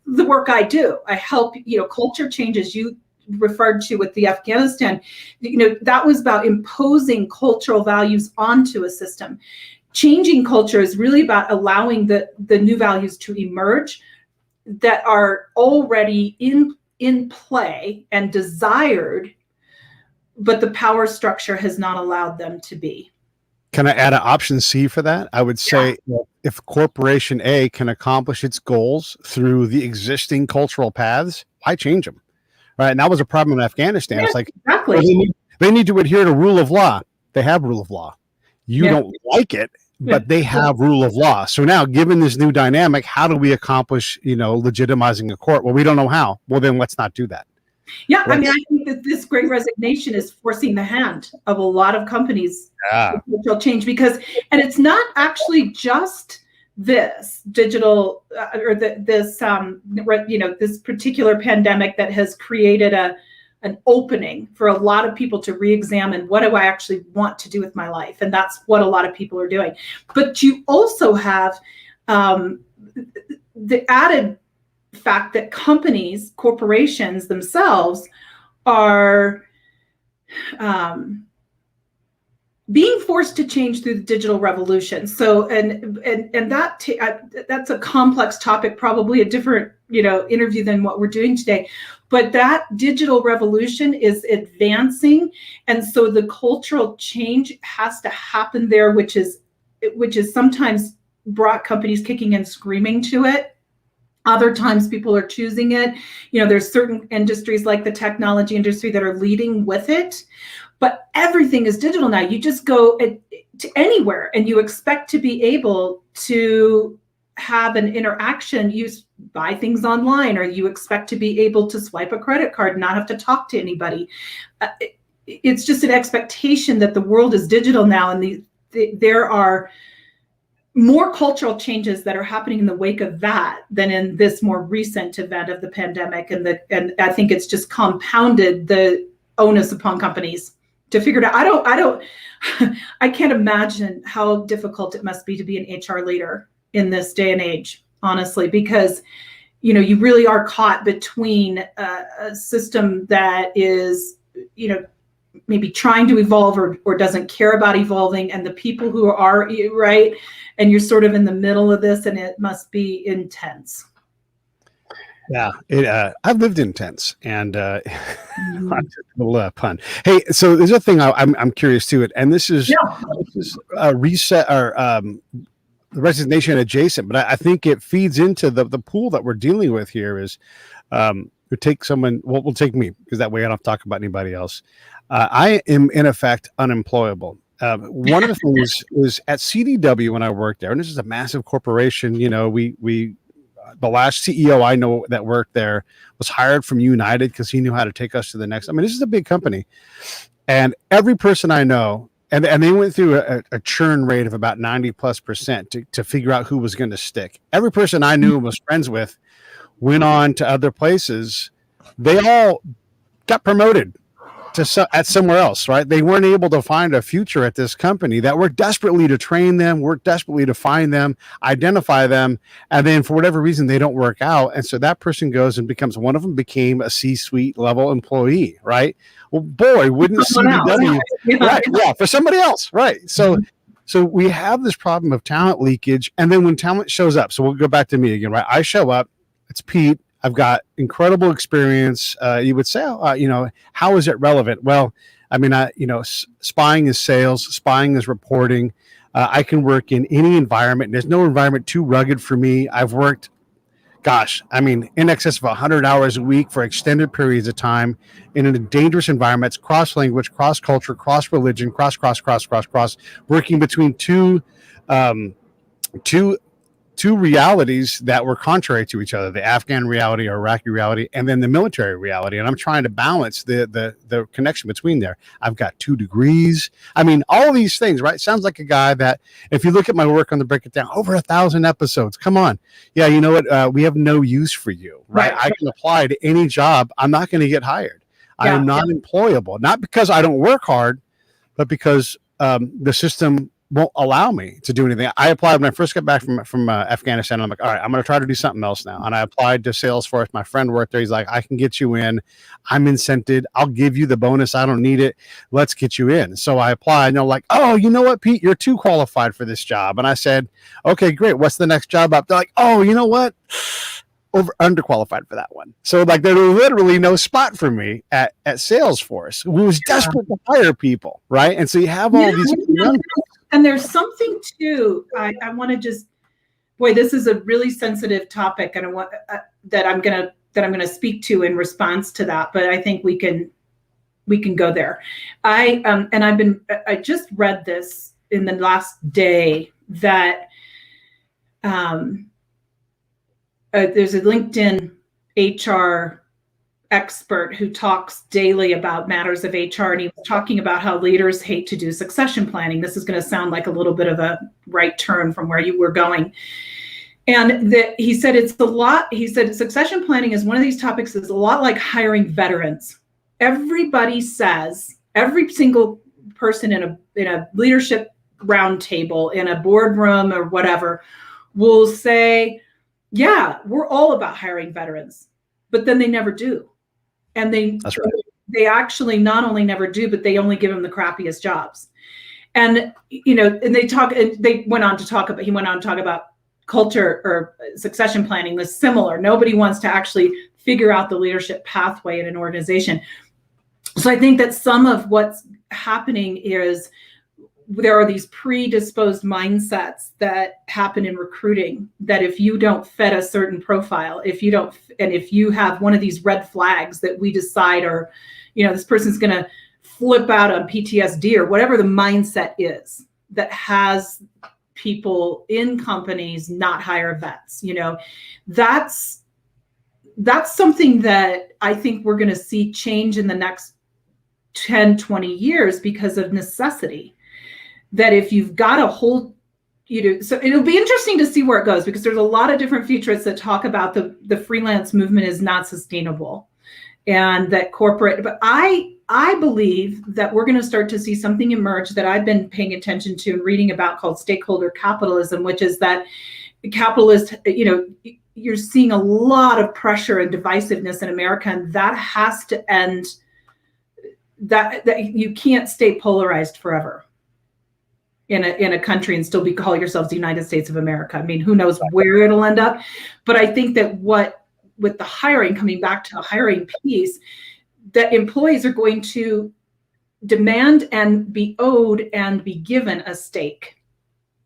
The work I do, I help, culture changes. You referred to with the Afghanistan, that was about imposing cultural values onto a system. Changing culture is really about allowing the new values to emerge that are already in play and desired, but the power structure has not allowed them to be. Can I add an option C for that? I would say if Corporation A can accomplish its goals through the existing cultural paths, why change them? Right. And that was a problem in Afghanistan. It's like, exactly. They need to adhere to rule of law. They have rule of law. You don't like it, but they have rule of law. So now, given this new dynamic, how do we accomplish, legitimizing a court? Well, we don't know how. Well, then let's not do that. Yeah, right? I think that this Great Resignation is forcing the hand of a lot of companies to change and it's not actually just this digital this particular pandemic that has created an opening for a lot of people to re-examine what do I actually want to do with my life, and that's what a lot of people are doing. But you also have the added fact that corporations themselves are being forced to change through the digital revolution. So, and that's a complex topic, probably a different, interview than what we're doing today. But that digital revolution is advancing, and so the cultural change has to happen there, which is sometimes brought companies kicking and screaming to it. Other times people are choosing it. There's certain industries like the technology industry that are leading with it. But everything is digital now. You just go to anywhere and you expect to be able to have an interaction. You buy things online, or you expect to be able to swipe a credit card and not have to talk to anybody. It's just an expectation that the world is digital now, and there are more cultural changes that are happening in the wake of that than in this more recent event of the pandemic. And I think it's just compounded the onus upon companies to figure it out. I can't imagine how difficult it must be to be an HR leader in this day and age, honestly, because, you really are caught between a system that is, maybe trying to evolve or doesn't care about evolving, and the people who are, right, and you're sort of in the middle of this, and it must be intense. Yeah, I've lived in tents, and little pun. Hey, so there's a thing I'm curious to it, and this is a reset or the resignation adjacent, but I think it feeds into the pool that we're dealing with here. Is we take someone? Well, we'll take me, because that way I don't have to talk about anybody else. I am in effect unemployable. One of the things was at CDW when I worked there, and this is a massive corporation. We the last CEO I know that worked there was hired from United because he knew how to take us to the next. I mean, this is a big company, and every person I know, and they went through a churn rate of about 90+% to figure out who was going to stick. Every person I knew and was friends with went on to other places. They all got promoted at somewhere else, right? They weren't able to find a future at this company. That worked desperately to train them, worked desperately to find them, identify them, and then for whatever reason they don't work out, and so that person goes and one of them became a C-suite level employee, right? Well, boy, wouldn't CDW, right? Yeah, for somebody else, right? So So we have this problem of talent leakage. And then when talent shows up, so we'll go back to me again, right? I show up, it's Pete. I've got incredible experience. You would say, how is it relevant? Well, I mean, spying is sales, spying is reporting. I can work in any environment. There's no environment too rugged for me. I've worked, in excess of 100 hours a week for extended periods of time in a dangerous environments, cross language, cross culture, cross religion, cross, working between two realities that were contrary to each other, the Afghan reality or Iraqi reality, and then the military reality. And I'm trying to balance the connection between there. I've got 2 degrees. I mean, all these things, right? Sounds like a guy that, if you look at my work on the Break It Down, over 1,000 episodes. Come on. Yeah, you know what? We have no use for you, right? I can apply to any job. I'm not going to get hired. I am not employable, not because I don't work hard, but because the system won't allow me to do anything. I applied when I first got back from Afghanistan. I'm like, all right, I'm going to try to do something else now. And I applied to Salesforce. My friend worked there. He's like, I can get you in. I'm incented. I'll give you the bonus. I don't need it. Let's get you in. So I applied, and they're like, oh, you know what, Pete, you're too qualified for this job. And I said, okay, great. What's the next job up? They're like, oh, you know what? Underqualified for that one. So like there was literally no spot for me at Salesforce, who was desperate to hire people, right? And so you have all these. And there's something too. I want to just, this is a really sensitive topic, and I want that I'm gonna speak to in response to that. But I think we can go there. I just read this in the last day that there's a LinkedIn HR expert who talks daily about matters of HR, and he was talking about how leaders hate to do succession planning. This is going to sound like a little bit of a right turn from where you were going. And he said it's a lot. He said succession planning is one of these topics that's a lot like hiring veterans. Everybody says, every single person in a leadership roundtable, in a boardroom or whatever, will say, yeah, we're all about hiring veterans, but then they never do. And That's right. They actually not only never do, but they only give them the crappiest jobs. And, and he went on to talk about culture or succession planning was similar. Nobody wants to actually figure out the leadership pathway in an organization. So I think that some of what's happening is there are these predisposed mindsets that happen in recruiting, that if you don't fit a certain profile, if you have one of these red flags that we decide are, this person's going to flip out on PTSD or whatever the mindset is that has people in companies not hire vets, that's something that I think we're going to see change in the next 10, 20 years because of necessity. That if you've got a whole, so it'll be interesting to see where it goes, because there's a lot of different futurists that talk about the freelance movement is not sustainable, and that corporate, but I believe that we're going to start to see something emerge that I've been paying attention to and reading about, called stakeholder capitalism, which is that capitalist, you're seeing a lot of pressure and divisiveness in America, and that has to end. That you can't stay polarized forever in a country and still call yourselves the United States of America. I mean, who knows where it'll end up? But I think that with the hiring, coming back to the hiring piece, that employees are going to demand and be owed and be given a stake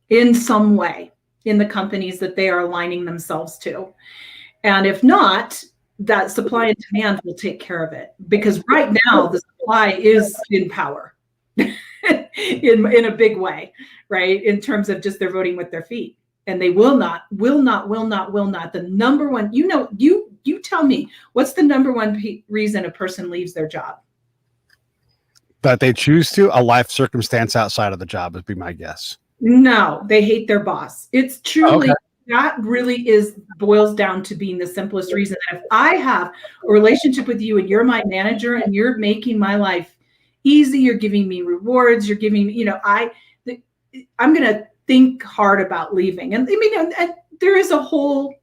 in some way in the companies that they are aligning themselves to. And if not, that supply and demand will take care of it. Because right now the supply is in power. in a big way, right? In terms of just they're voting with their feet, and they will not. The number one, you tell me, what's the number one reason a person leaves their job? That they choose to, a life circumstance outside of the job would be my guess. No, they hate their boss. It's truly, that really boils down to being the simplest reason. If I have a relationship with you and you're my manager and you're making my life easy, you're giving me rewards, you're giving me, I'm going to think hard about leaving. And I mean, and there is a whole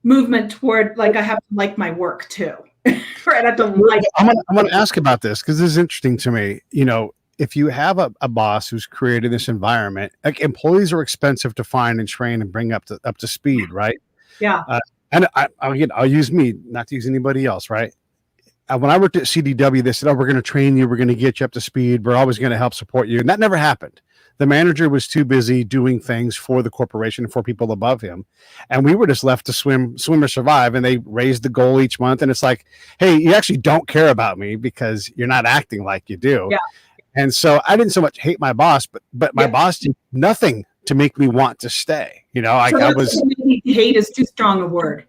movement toward, like, I have to like my work too. Right? I have to like. I'm going to ask about this because this is interesting to me. if you have a boss who's created this environment, like employees are expensive to find and train and bring up to speed, right? Yeah. And I'll use me, not to use anybody else, right? When I worked at CDW, they said, "Oh, we're going to train you. We're going to get you up to speed. We're always going to help support you." And that never happened. The manager was too busy doing things for the corporation and for people above him. And we were just left to swim or survive. And they raised the goal each month. And it's like, hey, you actually don't care about me because you're not acting like you do. Yeah. And so I didn't so much hate my boss, but my boss did nothing to make me want to stay. Like so I was. Hate is too strong a word.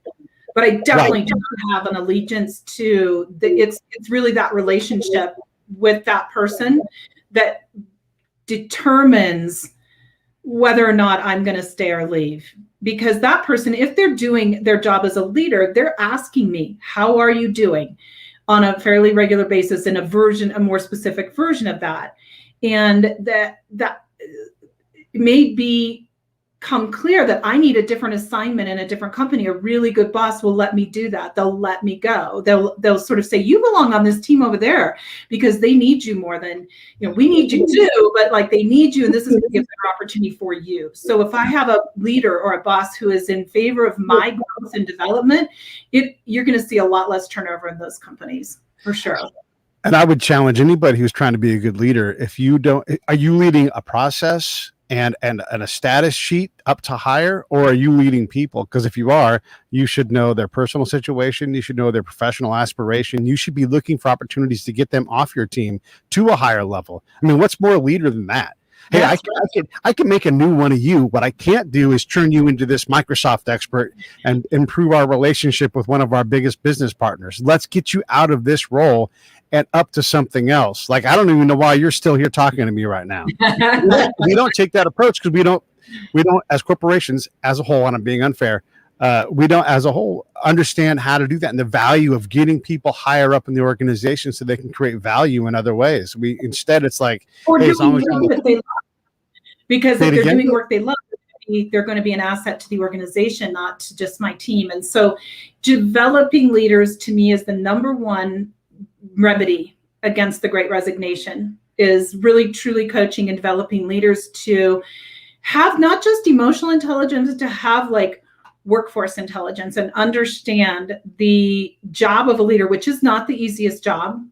But I definitely don't have an allegiance to it's really that relationship with that person that determines whether or not I'm going to stay or leave. Because that person, if they're doing their job as a leader, they're asking me, how are you doing, on a fairly regular basis, in a more specific version of that. And that may become clear that I need a different assignment in a different company. A really good boss will let me do that. They'll let me go. They'll sort of say, you belong on this team over there because they need you more than, we need you too, but like they need you and this is going to be a better opportunity for you. So if I have a leader or a boss who is in favor of my growth and development, you're going to see a lot less turnover in those companies for sure. And I would challenge anybody who's trying to be a good leader. Are you leading a process and a status sheet up to hire, or are you leading people? Because if you are, you should know their personal situation. You should know their professional aspiration. You should be looking for opportunities to get them off your team to a higher level. I mean, what's more a leader than that? Hey, I can make a new one of you. What I can't do is turn you into this Microsoft expert and improve our relationship with one of our biggest business partners. Let's get you out of this role and up to something else. Like, I don't even know why you're still here talking to me right now. we don't take that approach because we don't, as corporations as a whole, and I'm being unfair, we don't as a whole understand how to do that and the value of getting people higher up in the organization so they can create value in other ways. Instead, it's like, hey, as long as because if they're doing work they love, they're going to be an asset to the organization, not to just my team. And so developing leaders to me is the number one remedy against the Great Resignation, is really truly coaching and developing leaders to have not just emotional intelligence, to have like workforce intelligence and understand the job of a leader, which is not the easiest job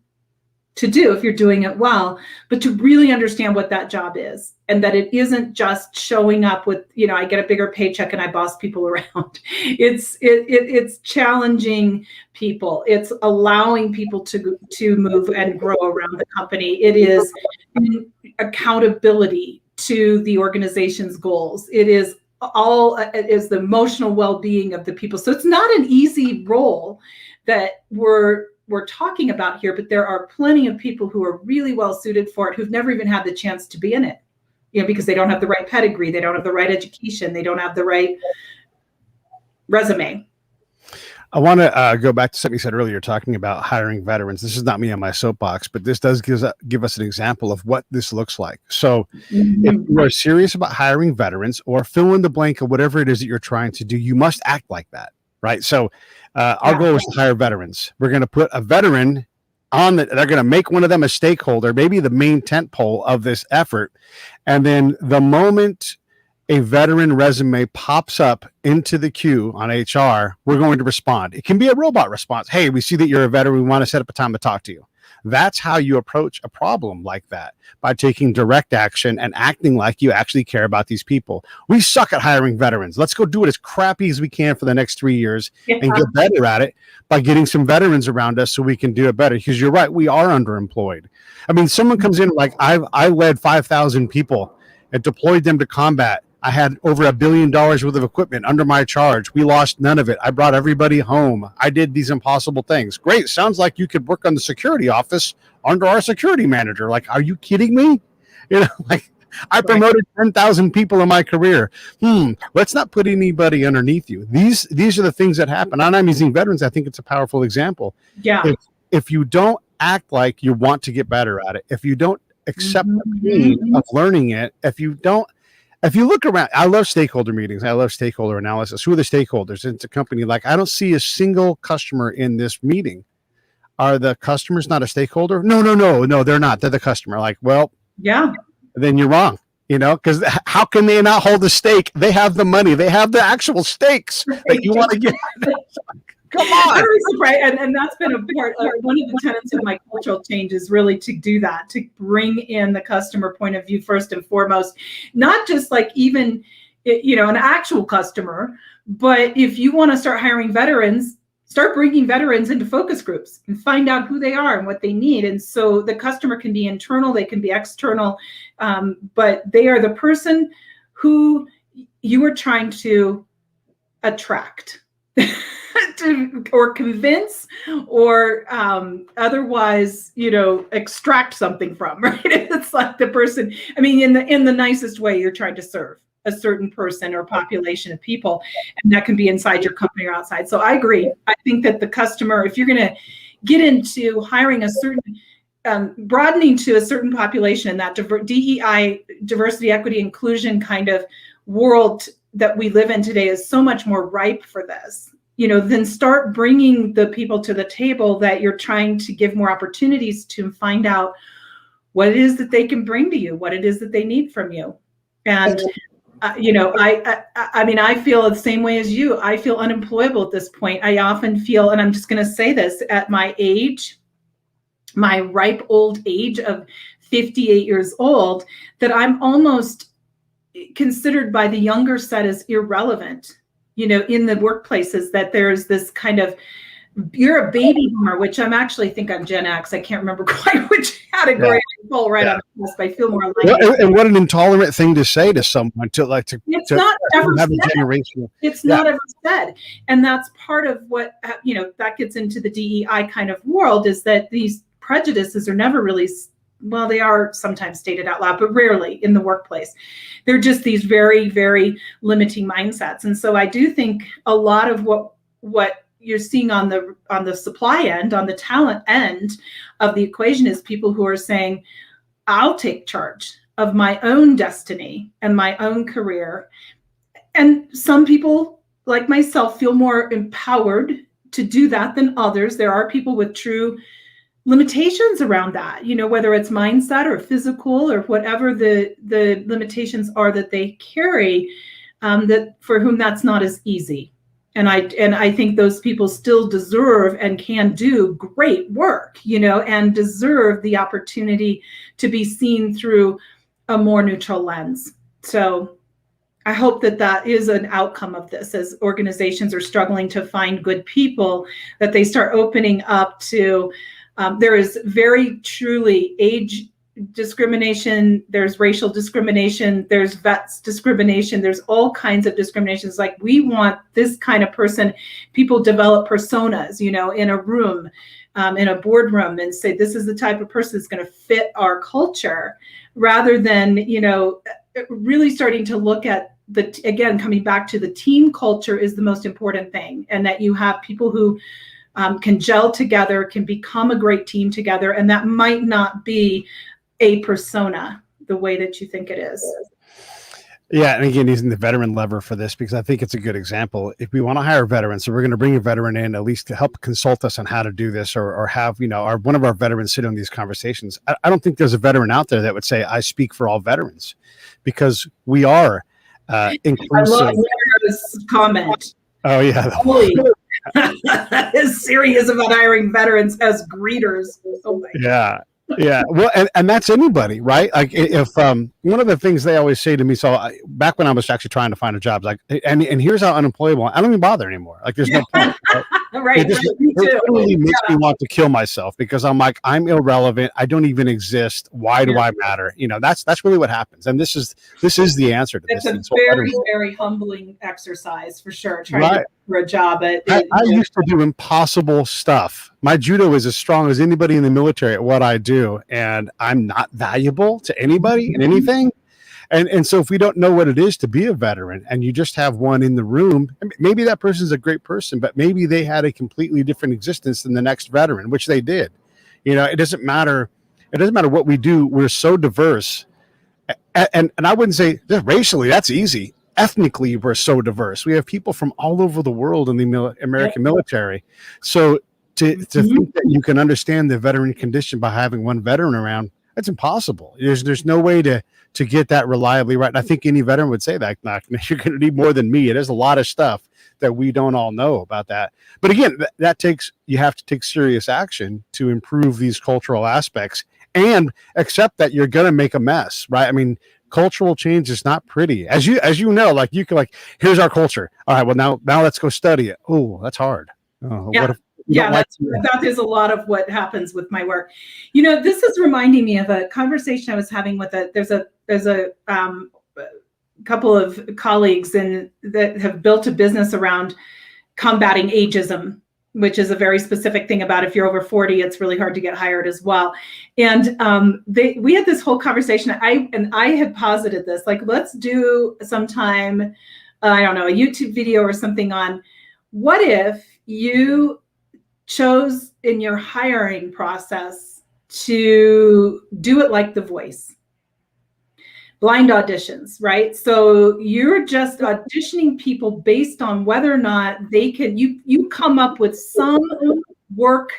to do if you're doing it well, but to really understand what that job is, and that it isn't just showing up with, I get a bigger paycheck and I boss people around. It's challenging people. It's allowing people to move and grow around the company. It is accountability to the organization's goals. It is the emotional well-being of the people. So it's not an easy role that we're talking about here, but there are plenty of people who are really well suited for it, who've never even had the chance to be in it, because they don't have the right pedigree, they don't have the right education, they don't have the right resume. I want to go back to something you said earlier, talking about hiring veterans. This is not me on my soapbox, but this does give us an example of what this looks like. So if you are serious about hiring veterans, or fill in the blank of whatever it is that you're trying to do, you must act like that, right? So our goal is to hire veterans. We're going to put a veteran on they're going to make one of them a stakeholder, maybe the main tent pole of this effort. And then the moment a veteran resume pops up into the queue on HR, we're going to respond. It can be a robot response. Hey, we see that you're a veteran. We want to set up a time to talk to you. That's how you approach a problem like that, by taking direct action and acting like you actually care about these people. We suck at hiring veterans. Let's go do it as crappy as we can for the next 3 years and get better at it by getting some veterans around us so we can do it better. Because you're right, we are underemployed. I mean, someone comes in like I led 5,000 people and deployed them to combat. I had over $1 billion worth of equipment under my charge. We lost none of it. I brought everybody home. I did these impossible things. Great. Sounds like you could work on the security office under our security manager. Like, are you kidding me? Like, I promoted 10,000 people in my career. Let's not put anybody underneath you. These are the things that happen. And I'm using veterans. I think it's a powerful example. Yeah. If you don't act like you want to get better at it, if you don't accept the pain of learning it, if you look around, I love stakeholder meetings. I love stakeholder analysis. Who are the stakeholders? It's a company. Like, I don't see a single customer in this meeting. Are the customers not a stakeholder? No, they're not. They're the customer. Like, well, Yeah. then you're wrong. Because how can they not hold a stake? They have the money. They have the actual stakes that you want to get. Come on. Right. And that's been a part of one of the tenets of my cultural change is really to do that, to bring in the customer point of view first and foremost, not just like even, an actual customer, but if you want to start hiring veterans, start bringing veterans into focus groups and find out who they are and what they need. And so the customer can be internal, they can be external, but they are the person who you are trying to attract. Or convince or otherwise, extract something from, right? It's like the person, in the nicest way, you're trying to serve a certain person or population of people, and that can be inside your company or outside. So I agree. I think that the customer, if you're going to get into hiring a certain, broadening to a certain population in that DEI, diversity, equity, inclusion kind of world that we live in today is so much more ripe for this. Then start bringing the people to the table that you're trying to give more opportunities to find out what it is that they can bring to you, what it is that they need from you. And, I feel the same way as you. I feel unemployable at this point. I often feel, and I'm just going to say this, at my age, my ripe old age of 58 years old, that I'm almost considered by the younger set as irrelevant. In the workplaces, that there's this kind of, you're a baby boomer, which I'm actually think I'm Gen X. I can't remember quite which category I fall right on the cusp. I feel more like and what an intolerant thing to say to someone it's not ever have said. a generation. It's not ever said. And that's part of what, that gets into the DEI kind of world, is that these prejudices are never really, well, they are sometimes stated out loud, but rarely in the workplace. They're just these very, very limiting mindsets. And so I do think a lot of what you're seeing on the supply end, on the talent end of the equation, is people who are saying, I'll take charge of my own destiny and my own career. And some people, like myself, feel more empowered to do that than others. There are people with true limitations around that, whether it's mindset or physical or whatever the limitations are that they carry, that for whom that's not as easy. And I think those people still deserve and can do great work, and deserve the opportunity to be seen through a more neutral lens. So I hope that is an outcome of this, as organizations are struggling to find good people, that they start opening up to, there is very truly age discrimination, there's racial discrimination, there's vets discrimination, there's all kinds of discriminations. Like, we want this kind of person. People develop personas, in a room, in a boardroom, and say, this is the type of person that's going to fit our culture, rather than, really starting to look at again, coming back to the team culture is the most important thing. And that you have people who can gel together, can become a great team together. And that might not be a persona the way that you think it is. Yeah. And again, using the veteran lever for this, because I think it's a good example. If we want to hire veterans, so we're going to bring a veteran in, at least to help consult us on how to do this, or have, one of our veterans sit on these conversations. I don't think there's a veteran out there that would say, I speak for all veterans, because we are inclusive. I love Sarah's comment. Oh, yeah. Is serious about hiring veterans as greeters. Oh my God. Yeah. Well, and that's anybody, right? Like, if one of the things they always say to me, back when I was actually trying to find a job, like, and here's how unemployable I don't even bother anymore. Like, there's no point. Right? It really makes me want to kill myself, because I'm like, I'm irrelevant. I don't even exist. Why do I matter? That's really what happens. And this is the answer to this. It's a very, very humbling exercise, for sure. Trying to look for a job. I used to do impossible stuff. My judo is as strong as anybody in the military at what I do, and I'm not valuable to anybody in anything. And so if we don't know what it is to be a veteran, and you just have one in the room, maybe that person's a great person, but maybe they had a completely different existence than the next veteran, which they did. It doesn't matter. It doesn't matter what we do. We're so diverse. And I wouldn't say just racially, that's easy. Ethnically, we're so diverse. We have people from all over the world in the American military. So to think that you can understand the veteran condition by having one veteran around, That's impossible. There's no way to get that reliably right. And I think any veteran would say that, you're going to need more than me. It is a lot of stuff that we don't all know about that. But again, that takes, you have to take serious action to improve these cultural aspects and accept that you're going to make a mess, right? I mean, cultural change is not pretty. As you know, like you can like, here's our culture. All right, well now let's go study it. Oh, that's hard. Oh, yeah. What if that is a lot of what happens with my work. This is reminding me of a conversation I was having with there's a couple of colleagues that have built a business around combating ageism, which is a very specific thing about if you're over 40, it's really hard to get hired as well. And we had this whole conversation. I had posited this, like, let's do sometime, I don't know, a YouTube video or something on what if you chose in your hiring process to do it like The Voice. Blind auditions, right? So you're just auditioning people based on whether or not they can, you come up with some work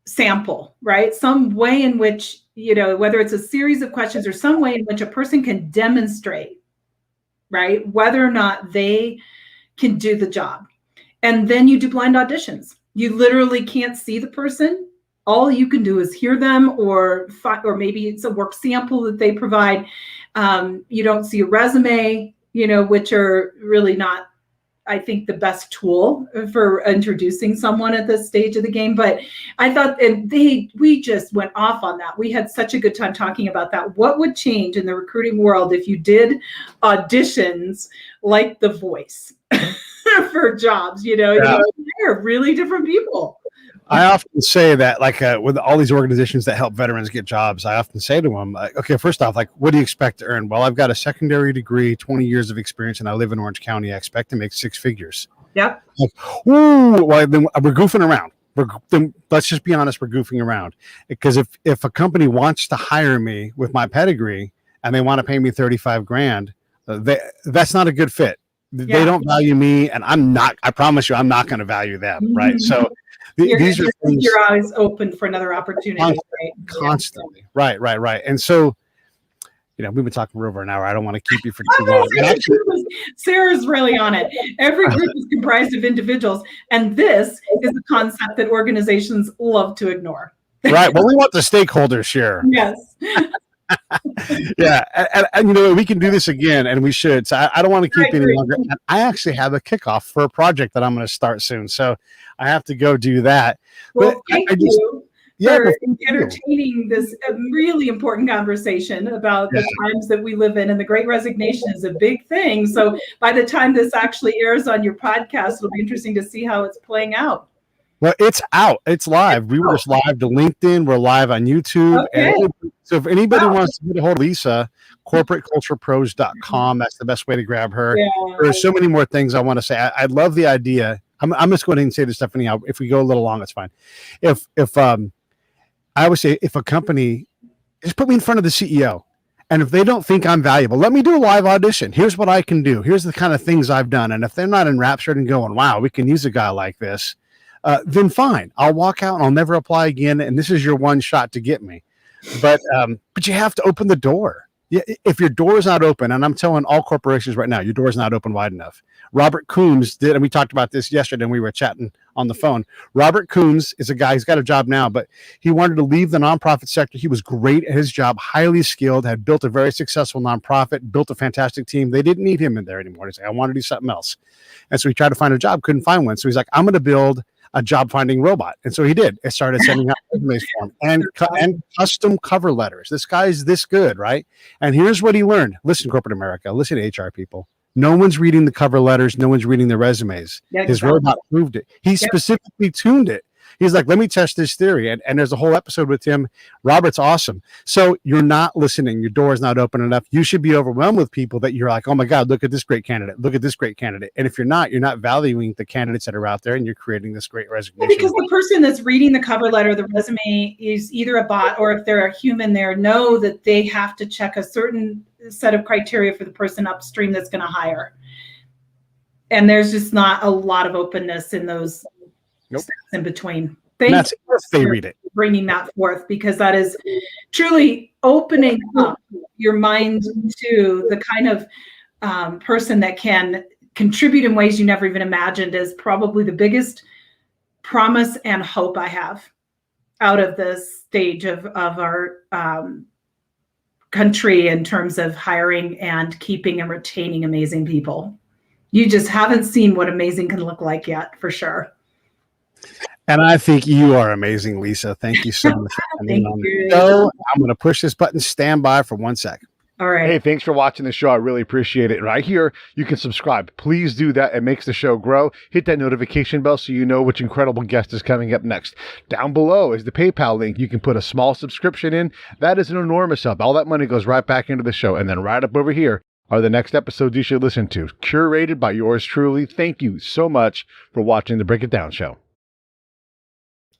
sample, right? Some way in which, whether it's a series of questions or some way in which a person can demonstrate, right, whether or not they can do the job. And then you do blind auditions. You literally can't see the person. All you can do is hear them, or maybe it's a work sample that they provide. You don't see a resume, which are really not, I think, the best tool for introducing someone at this stage of the game. But I thought, and we just went off on that. We had such a good time talking about that. What would change in the recruiting world if you did auditions like The Voice for jobs? They're really different people. I often say that, like, with all these organizations that help veterans get jobs, I often say to them, okay, first off, like, what do you expect to earn? Well, I've got a secondary degree, 20 years of experience, and I live in Orange County. I expect to make 6 figures. Yep. Like, ooh, well, then we're goofing around. Let's just be honest, we're goofing around. Because if a company wants to hire me with my pedigree and they want to pay me 35 grand, that's not a good fit. They don't value me, and I promise you, I'm not going to value them, right? So these are things, you're always open for another opportunity, constantly. Right. And so, we've been talking for over an hour. I don't want to keep you for too long. Sarah's really on it. Every group is comprised of individuals, and this is a concept that organizations love to ignore. Right. Well, we want the stakeholders share. Yes. Yeah, and we can do this again, and we should. So I don't want to keep any longer. And I actually have a kickoff for a project that I'm going to start soon, so I have to go do that. Well, but thank you for entertaining this really important conversation about the times that we live in, and the Great Resignation is a big thing. So by the time this actually airs on your podcast, it'll be interesting to see how it's playing out. Well, it's out. It's live. We were just live to LinkedIn. We're live on YouTube. Okay. And so if anybody wants to get a hold of Lisa, corporateculturepros.com. That's the best way to grab her. Yeah. There's so many more things I want to say. I love the idea. I'm just going to say this stuff anyhow. If we go a little long, it's fine. If I would say, if a company, just put me in front of the CEO, and if they don't think I'm valuable, let me do a live audition. Here's what I can do. Here's the kind of things I've done. And if they're not enraptured and going, wow, we can use a guy like this, then fine. I'll walk out and I'll never apply again. And this is your one shot to get me. But you have to open the door. If your door is not open, and I'm telling all corporations right now, your door is not open wide enough. Robert Coombs did, and we talked about this yesterday, and we were chatting on the phone. Robert Coombs is a guy, he's got a job now, but he wanted to leave the nonprofit sector. He was great at his job, highly skilled, had built a very successful nonprofit, built a fantastic team. They didn't need him in there anymore. He's like, I want to do something else. And so he tried to find a job, couldn't find one. So he's like, I'm going to build a job finding robot. And so he did. It started sending out resumes for him and custom cover letters. This guy's this good, right? And here's what he learned. Listen, corporate America, listen to HR people. No one's reading the cover letters. No one's reading the resumes. Yeah, His robot proved it. He specifically tuned it. He's like, let me test this theory. And there's a whole episode with him. Robert's awesome. So you're not listening. Your door is not open enough. You should be overwhelmed with people that you're like, oh my God, look at this great candidate. Look at this great candidate. And if you're not valuing the candidates that are out there, and you're creating this great resignation. Because the person that's reading the cover letter, the resume, is either a bot, or if they're a human there, know that they have to check a certain set of criteria for the person upstream that's going to hire. And there's just not a lot of openness in those steps in between. That's if they read it. bringing that forth, because that is truly opening up your mind to the kind of person that can contribute in ways you never even imagined, is probably the biggest promise and hope I have out of this stage of our country in terms of hiring and keeping and retaining amazing people. You just haven't seen what amazing can look like yet, for sure. And I think you are amazing, Lisa. Thank you so much for coming on the you. show. I'm going to push this button. Stand by for 1 second. All right. Hey, thanks for watching the show. I really appreciate it. Right here, you can subscribe. Please do that. It makes the show grow. Hit that notification bell so you know which incredible guest is coming up next. Down below is the PayPal link. You can put a small subscription in. That is an enormous help. All that money goes right back into the show. And then right up over here are the next episodes you should listen to, curated by yours truly. Thank you so much for watching the Break It Down Show.